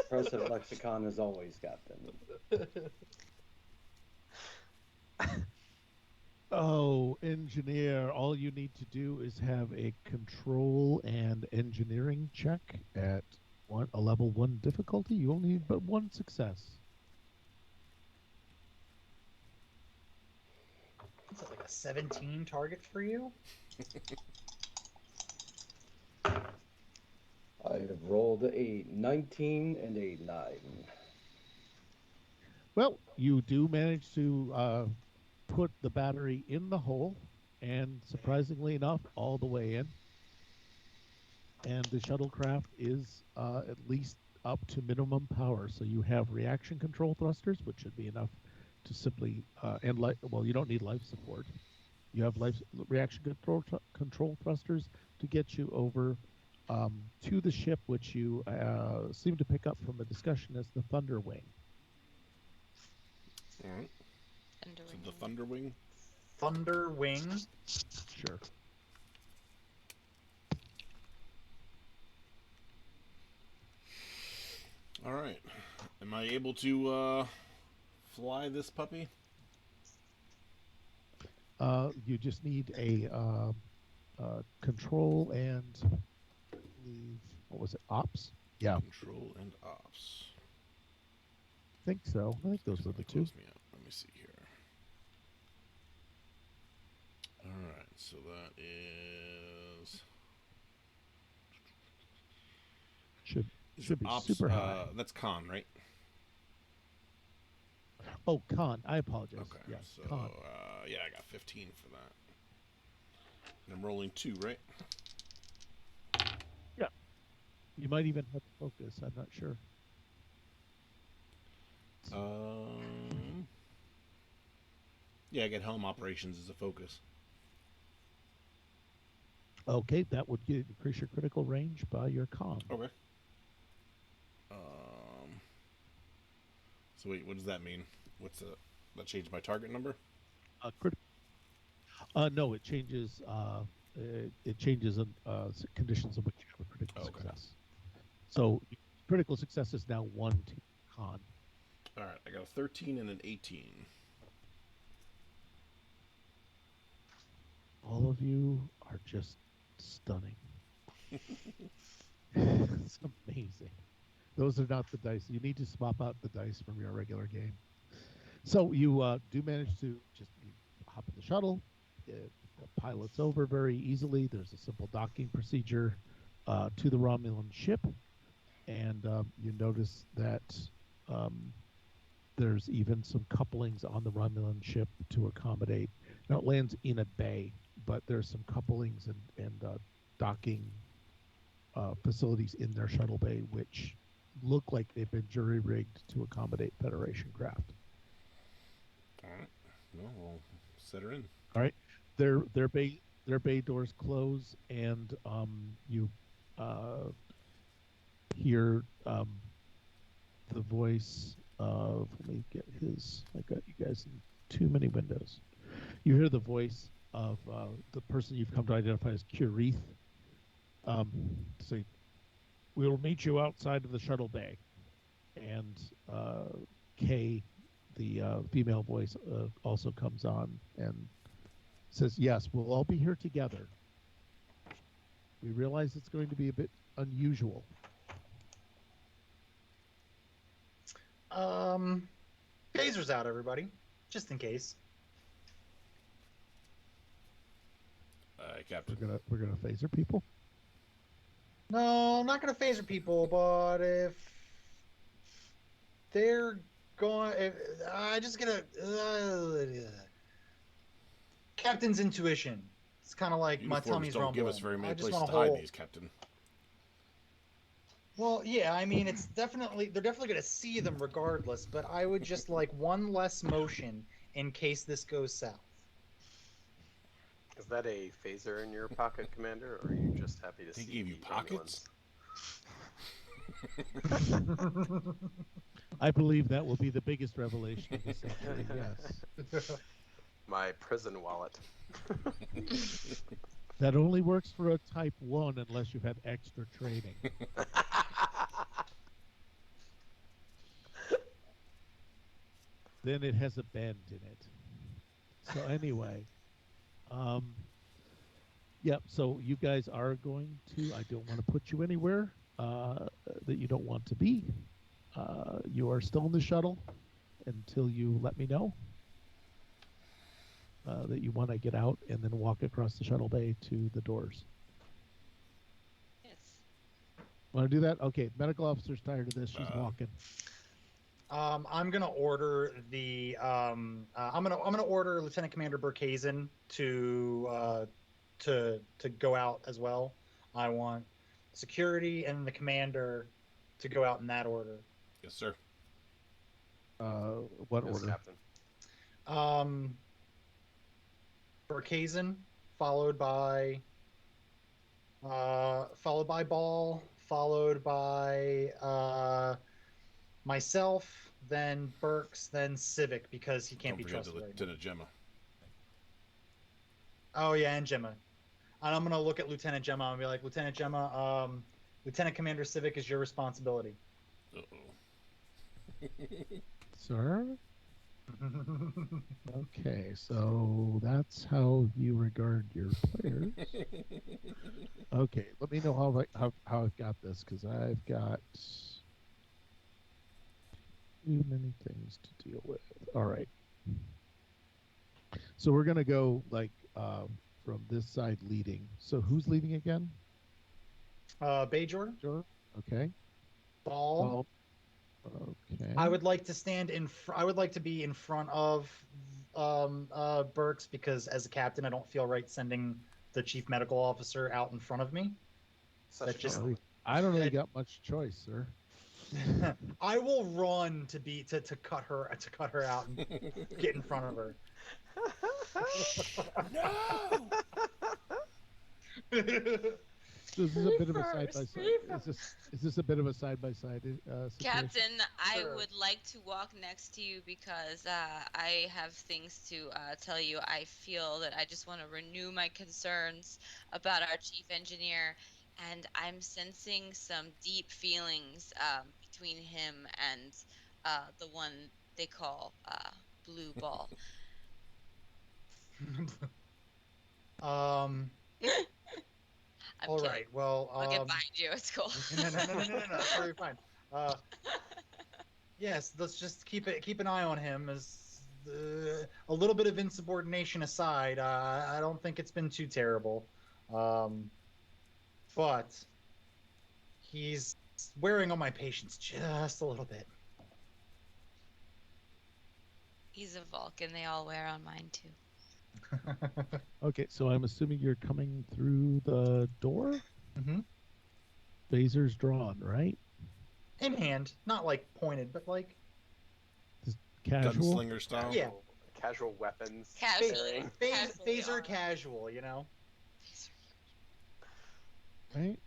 Cursive lexicon as always, Captain. Oh, engineer, all you need to do is have a control and engineering check at a level 1 difficulty. You only need but 1 success. Is that like a 17 target for you? I have rolled a 19 and a 9. Well, you do manage to put the battery in the hole, and surprisingly enough, all the way in. And the shuttlecraft is at least up to minimum power. So you have reaction control thrusters, which should be enough to simply well, you don't need life support. You have reaction control thrusters to get you over to the ship, which you seem to pick up from a discussion as the Thunder Wing. All right. Thunderwing. So the Thunder Wing. Thunder Wing. Sure. All right. Am I able to fly this puppy? You just need a control and what was it? Ops? Yeah, Control and ops. I think so. I think those were the 2. Close me up. Let me see here. All right. So that is Should be Ops, super high. That's con, right? Oh, con. I apologize. Okay. Yes, So, con. yeah, I got 15 for that. And I'm rolling 2, right? Yeah. You might even have focus. I'm not sure. Yeah, I get helm operations as a focus. Okay, that would increase your critical range by your con. Okay. So wait, what does that mean? That changed my target number? No, it changes. It changes conditions in which you have a critical Okay. success. So critical success is now 1 to con. All right, I got a 13 and an 18. All of you are just stunning. It's amazing. Those are not the dice. You need to swap out the dice from your regular game. So you do manage to just hop in the shuttle. It pilots over very easily. There's a simple docking procedure to the Romulan ship. And you notice that there's even some couplings on the Romulan ship to accommodate. Now it lands in a bay, but there's some couplings and docking facilities in their shuttle bay which look like they've been jury rigged to accommodate Federation craft. All right. Well, we'll set her in. All right. Their bay doors close, and you hear the voice of. Let me get his. I got you guys in too many windows. You hear the voice of the person you've come to identify as Curith. Say, we will meet you outside of the shuttle bay. And Kay, the female voice, also comes on and says, yes, we'll all be here together. We realize it's going to be a bit unusual. Phaser's out, everybody, just in case. Captain. We're gonna phaser people. No, I'm not gonna phaser people, but if they're going, I just gonna Captain's intuition. It's kind of like my Uniforms tummy's don't rumbling. give us very many I just places want to hide these, Captain. Well, yeah, I mean, they're definitely gonna see them regardless. But I would just like one less motion in case this goes south. Is that a phaser in your pocket, Commander, or are you just happy to They see gave you the pockets? Romulans? I believe that will be the biggest revelation of the century. Yes. My prison wallet. That only works for a Type 1 unless you've had extra training. Then it has a bend in it. So anyway, yeah, so you guys are going to, I don't want to put you anywhere that you don't want to be. You are still in the shuttle until you let me know that you want to get out and then walk across the shuttle bay to the doors. Yes. Want to do that? Okay, medical officer's tired of this. She's walking. I'm gonna order the. I'm gonna order Lieutenant Commander Burkhazen to go out as well. I want security and the commander to go out in that order. Yes, sir. What Yes, order? Captain. Burkhazen, followed by Ball, followed by myself, then Burks, then Civic, because he can't Don't be forget trusted the right now. Lieutenant Gemma. Oh yeah, and Gemma. And I'm gonna look at Lieutenant Gemma and be like, Lieutenant Gemma, Lieutenant Commander Civic is your responsibility. Uh-oh. Sir? Okay, so that's how you regard your players. Okay, let me know how I've got this, because I've got too many things to deal with. All right. So we're going to go, like, from this side leading. So who's leading again? Bay Jordan? Sure. Okay. ball. Well, okay. I would like to stand in. I would like to be in front of Burks because as a captain, I don't feel right sending the chief medical officer out in front of me. Such That a just gentleman. I don't really that- got much choice, sir. I will run to cut her out and get in front of her. No! So this is a bit of a Me side by first, side. me Is this a bit of a side by side situation? Captain, I Sure. would like to walk next to you because I have things to tell you. I feel that I just want to renew my concerns about our chief engineer, and I'm sensing some deep feelings between him and the one they call Blue Ball. um. I'm All kidding. right. Well. I'll get behind you. It's cool. No. That's very fine. Yes. Let's just keep an eye on him. As a little bit of insubordination aside, I don't think it's been too terrible. But he's wearing on my patience just a little bit. He's a Vulcan. They all wear on mine too. Okay, so I'm assuming you're coming through the door. Mm-hmm. Phaser's drawn, right? In hand, not like pointed, but like Just casual. Gunslinger style. Yeah. Casual weapons. Casually. carrying. Casually phaser armed. casual, you know. Right.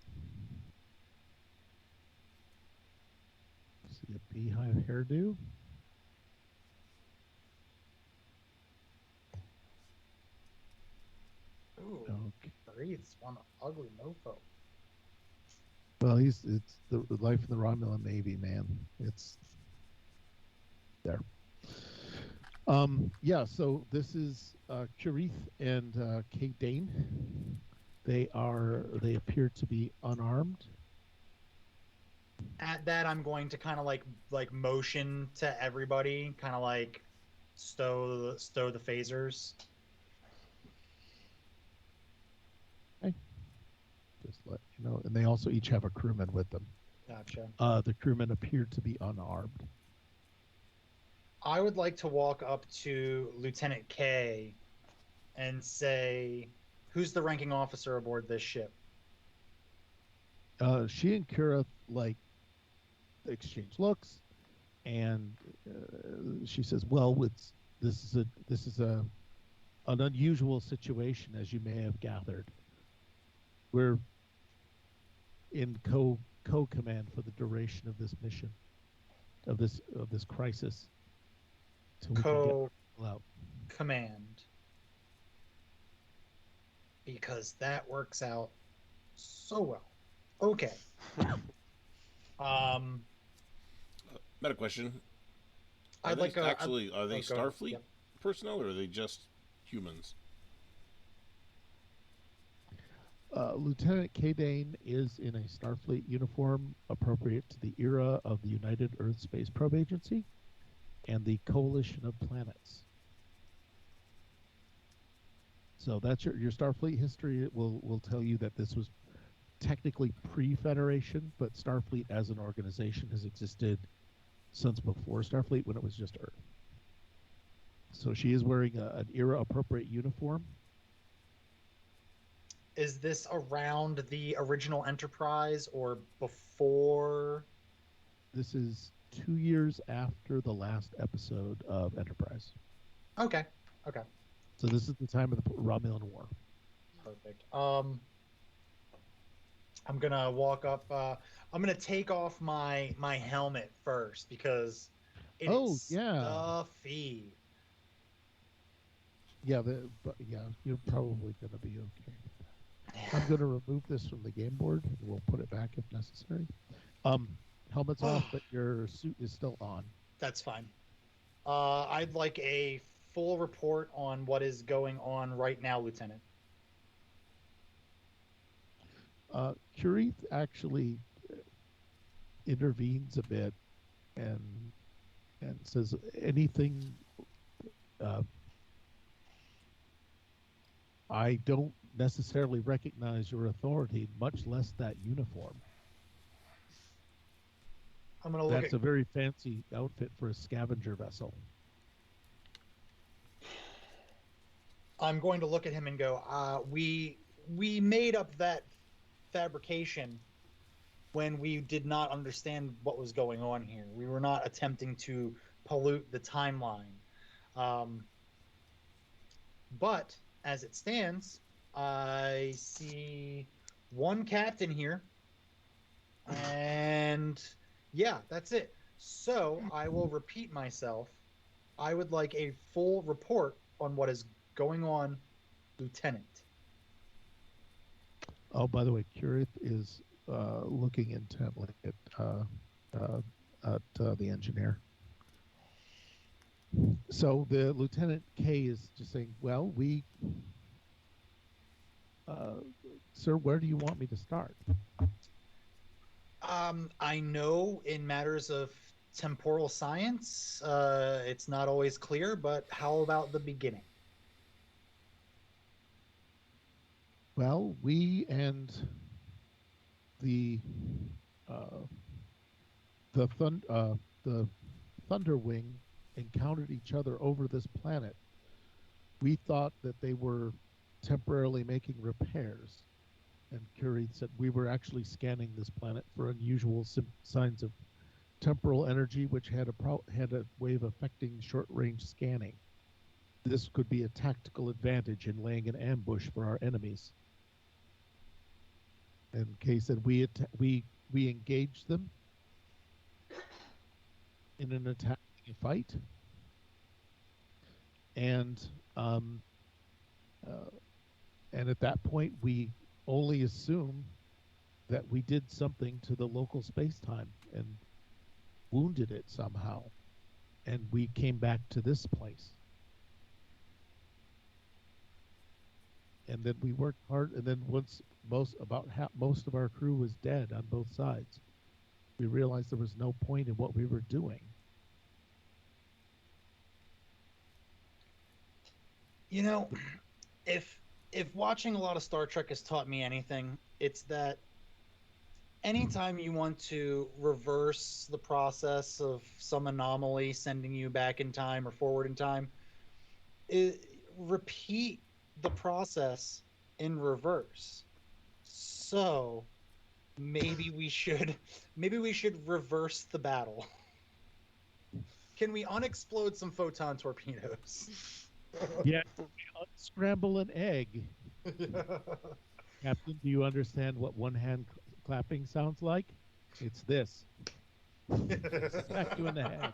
See a beehive hairdo. Ooh, Okay. breathes one ugly mofo. Well, it's the life of the Romulan Navy, man. It's there. Yeah, so this is Kurith and Kate Dane. They appear to be unarmed. At that, I'm going to kind of like motion to everybody, kind of like stow the phasers. Just let you know. And they also each have a crewman with them. Gotcha. The crewmen appear to be unarmed. I would like to walk up to Lieutenant K and say, "Who's the ranking officer aboard this ship?" She and Kira like exchange looks, and she says, "Well, this is an unusual situation, as you may have gathered. We're in co-command for the duration of this mission, of this crisis, till we can get people out." Command. Because that works out so well. Okay. Meta question. Are I'd they like a actually are they oh, go ahead. Starfleet Yep. personnel or are they just humans? Lieutenant K-Dane is in a Starfleet uniform appropriate to the era of the United Earth Space Probe Agency and the Coalition of Planets. So that's your Starfleet history. It will tell you that this was technically pre-Federation, but Starfleet as an organization has existed since before Starfleet, when it was just Earth. So she is wearing an era-appropriate uniform. Is this around the original Enterprise or before? This is 2 years after the last episode of Enterprise. Okay. So this is the time of the Romulan War. Perfect. I'm gonna walk up. I'm gonna take off my helmet first because it is stuffy. Yeah, you're probably going to be okay with that. I'm going to remove this from the game board, and we'll put it back if necessary. Helmet's off, but your suit is still on. That's fine. I'd like a full report on what is going on right now, Lieutenant. Kurith actually intervenes a bit and says anything. I don't necessarily recognize your authority, much less that uniform. I'm gonna look That's at. a very fancy outfit for a scavenger vessel. I'm going to look at him and go. We made up that fabrication when we did not understand what was going on here. We were not attempting to pollute the timeline. Um, but as it stands, I see one captain here, and yeah, that's it. So I will repeat myself. I would like a full report on what is going on, Lieutenant. Oh, by the way, Curith is looking intently uh, at the engineer. So the Lieutenant K is just saying, well, sir, where do you want me to start? I know in matters of temporal science, it's not always clear, but how about the beginning? Well, we and the uh, the Thunderwing encountered each other over this planet. We thought that they were temporarily making repairs, and Curie said we were actually scanning this planet for unusual signs of temporal energy, which had a way of affecting short-range scanning. This could be a tactical advantage in laying an ambush for our enemies. And Kay said we engaged them in an attack, a fight, and um, uh, and at that point we only assume that we did something to the local space-time and wounded it somehow, and we came back to this place. And then we worked hard, and then once most of our crew was dead on both sides, we realized there was no point in what we were doing. You know, if watching a lot of Star Trek has taught me anything, it's that anytime you want to reverse the process of some anomaly sending you back in time or forward in time, repeat the process in reverse. So maybe we should reverse the battle. Can we unexplode some photon torpedoes? Yeah, unscramble an egg. Captain, do you understand what one hand clapping sounds like? It's this. Smack you in the head.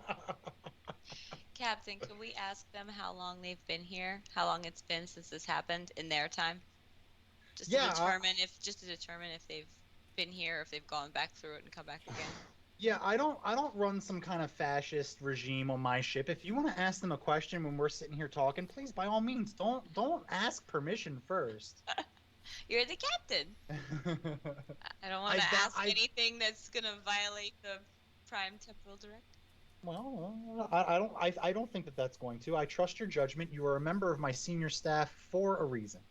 Captain, could we ask them how long they've been here? How long it's been since this happened in their time? Just Yeah, to determine if they've been here, or if they've gone back through it and come back again. yeah, I don't run some kind of fascist regime on my ship. If you want to ask them a question when we're sitting here talking, please by all means don't ask permission first. You're the captain. I don't want to ask anything that's gonna violate the prime temporal directive. Well, I don't think that that's going to. I trust your judgment. You are a member of my senior staff for a reason.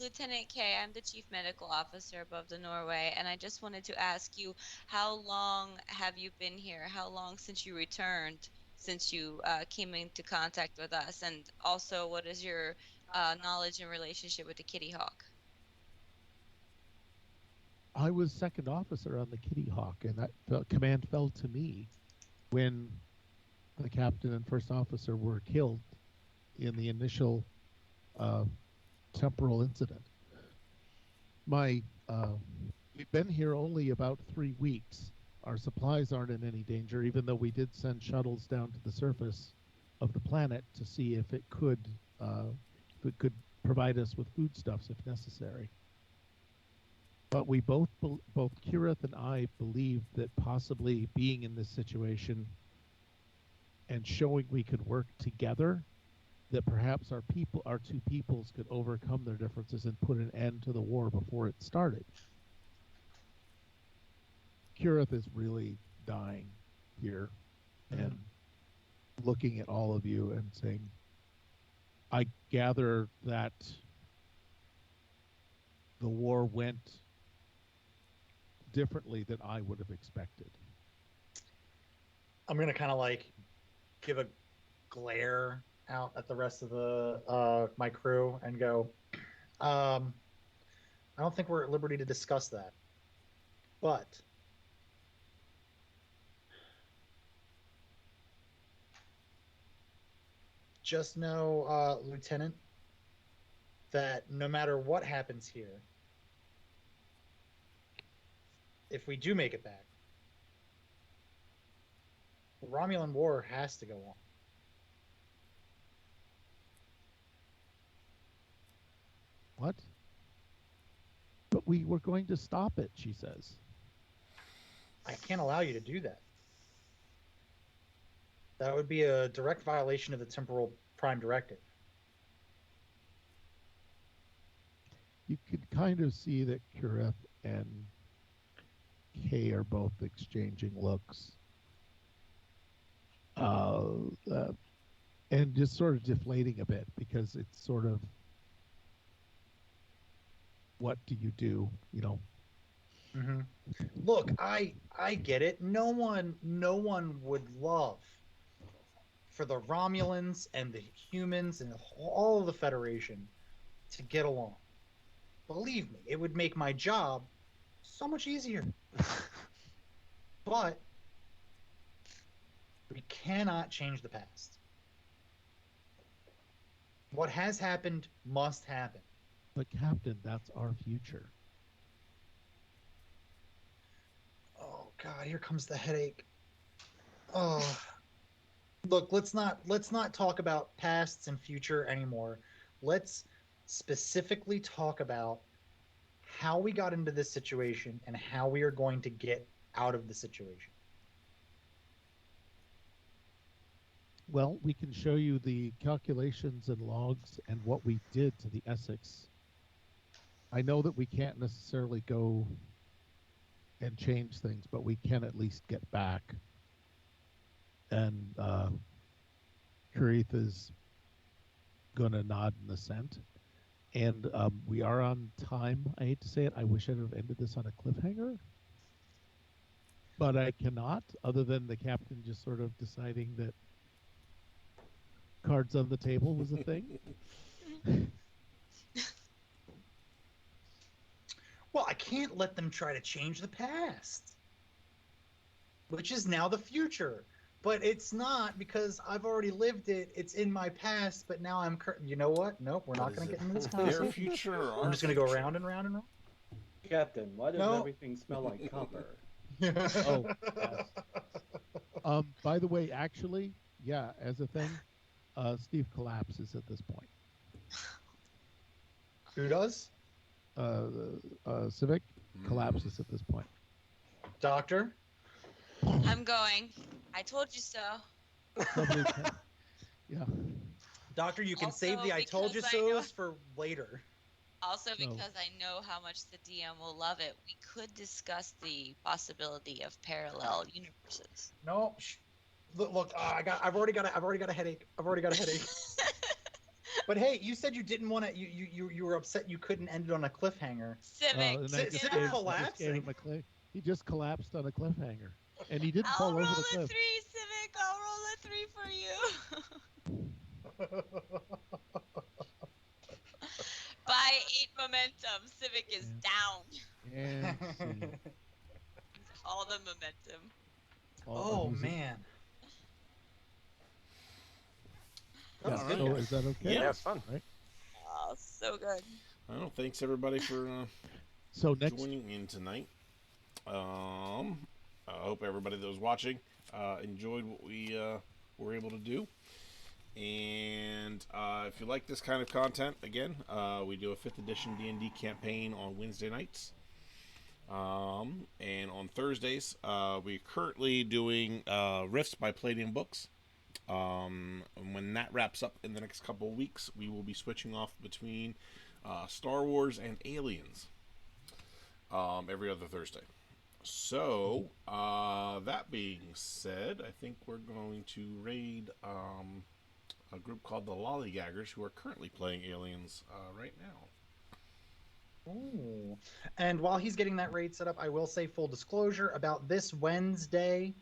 Lieutenant K, I'm the Chief Medical Officer above the Norway, and I just wanted to ask you, how long have you been here? How long since you returned, since you came into contact with us? And also, what is your knowledge and relationship with the Kitty Hawk? I was second officer on the Kitty Hawk, and that command fell to me when the captain and first officer were killed in the initial temporal incident. We've been here only about 3 weeks. Our supplies aren't in any danger, even though we did send shuttles down to the surface of the planet to see if it could provide us with foodstuffs if necessary. But we both Kirith and I believe that possibly being in this situation and showing we could work together, that perhaps our two peoples could overcome their differences and put an end to the war before it started. Kirith is really dying here and looking at all of you and saying, I gather that the war went differently than I would have expected. I'm gonna kind of like give a glare out at the rest of the my crew and go, I don't think we're at liberty to discuss that, but just know, Lieutenant, that no matter what happens here, if we do make it back, the Romulan War has to go on. What? But we were going to stop it, she says. I can't allow you to do that. That would be a direct violation of the Temporal Prime Directive. You could kind of see that Kureth and Kay are both exchanging looks. And just sort of deflating a bit because it's sort of, what do you do? You know. Mm-hmm. Look, I get it. No one would love for the Romulans and the humans and all of the Federation to get along. Believe me, it would make my job so much easier. But we cannot change the past. What has happened must happen. But Captain, that's our future. Oh God, here comes the headache. Oh, look, let's not talk about pasts and future anymore. Let's specifically talk about how we got into this situation and how we are going to get out of the situation. Well, we can show you the calculations and logs and what we did to the Essex. I know that we can't necessarily go and change things, but we can at least get back. And Kureth is going to nod in assent. And we are on time. I hate to say it. I wish I'd have ended this on a cliffhanger. But I cannot, other than the captain just sort of deciding that cards on the table was a thing. Well, I can't let them try to change the past, which is now the future. But it's not, because I've already lived it. It's in my past, but now I'm you know what? Nope, we're not going to get into this Their conversation. future or I'm our just going to go future? round and round and round. Captain, why does No. everything smell like copper? Oh, yes. By the way, actually, yeah, as a thing, Steve collapses at this point. Who does? Civic collapses at this point. Doctor? I'm going. I told you so. Yeah. Doctor, you can Also, save the I told you because I know- so's for later. Also, So- because I know how much the DM will love it, we could discuss the possibility of parallel universes. No, look, I've already got a headache. I've already got a headache. But hey, you said you didn't want to. You were upset you couldn't end it on a cliffhanger. Civic, And I Civic just you know, gave collapsing. him he just collapsed on a cliffhanger, and he didn't I'll fall roll over the a cliff. 3, Civic. I'll roll a 3 for you. By 8 momentum, Civic is down. And see. All the momentum. Oh who's it? man. Yeah, That's good. so is that okay? Yeah, it's fun. Right. Oh, so good. Well, thanks everybody for So next, joining in tonight. I hope everybody that was watching enjoyed what we were able to do. And if you like this kind of content, again, we do a 5th edition D&D campaign on Wednesday nights. And on Thursdays, we're currently doing Rifts by Palladium Books. And when that wraps up in the next couple of weeks, we will be switching off between Star Wars and Aliens every other Thursday. So, that being said, I think we're going to raid a group called the Lollygaggers, who are currently playing Aliens right now. Ooh. And while he's getting that raid set up, I will say full disclosure about this Wednesday.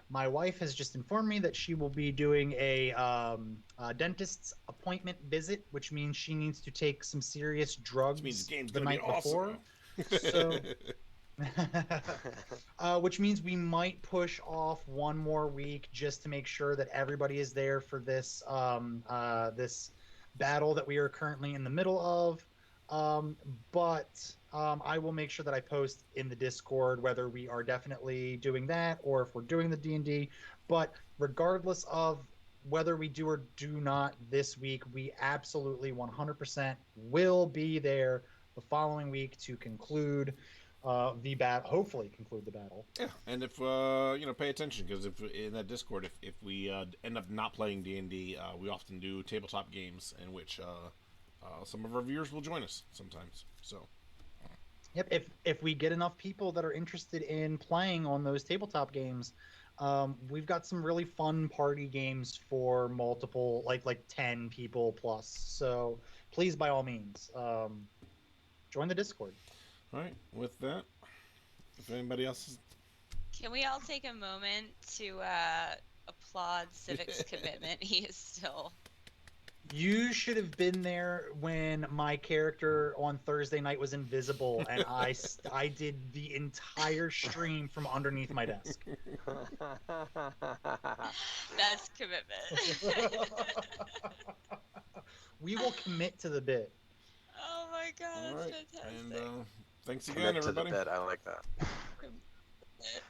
My wife has just informed me that she will be doing a dentist's appointment visit, which means she needs to take some serious drugs Which means the game's the gonna be night before. awesome. So, which means we might push off one more week just to make sure that everybody is there for this this battle that we are currently in the middle of. But I will make sure that I post in the Discord whether we are definitely doing that or if we're doing the D&D. But regardless of whether we do or do not this week, we absolutely 100% will be there the following week to conclude the battle. Hopefully, conclude the battle. Yeah, and if pay attention, because if in that Discord, if we end up not playing D&D, we often do tabletop games in which some of our viewers will join us sometimes. So Yep. If we get enough people that are interested in playing on those tabletop games, we've got some really fun party games for multiple, like 10 people plus. So please, by all means, join the Discord. all right, with that, if anybody else is... Can we all take a moment to applaud Civic's commitment? He is still. You should have been there when my character on Thursday night was invisible, and I did the entire stream from underneath my desk. That's commitment. We will commit to the bit. Oh my god, All that's right, fantastic. and thanks again, Commit to the everybody. bed. I like that. Commit.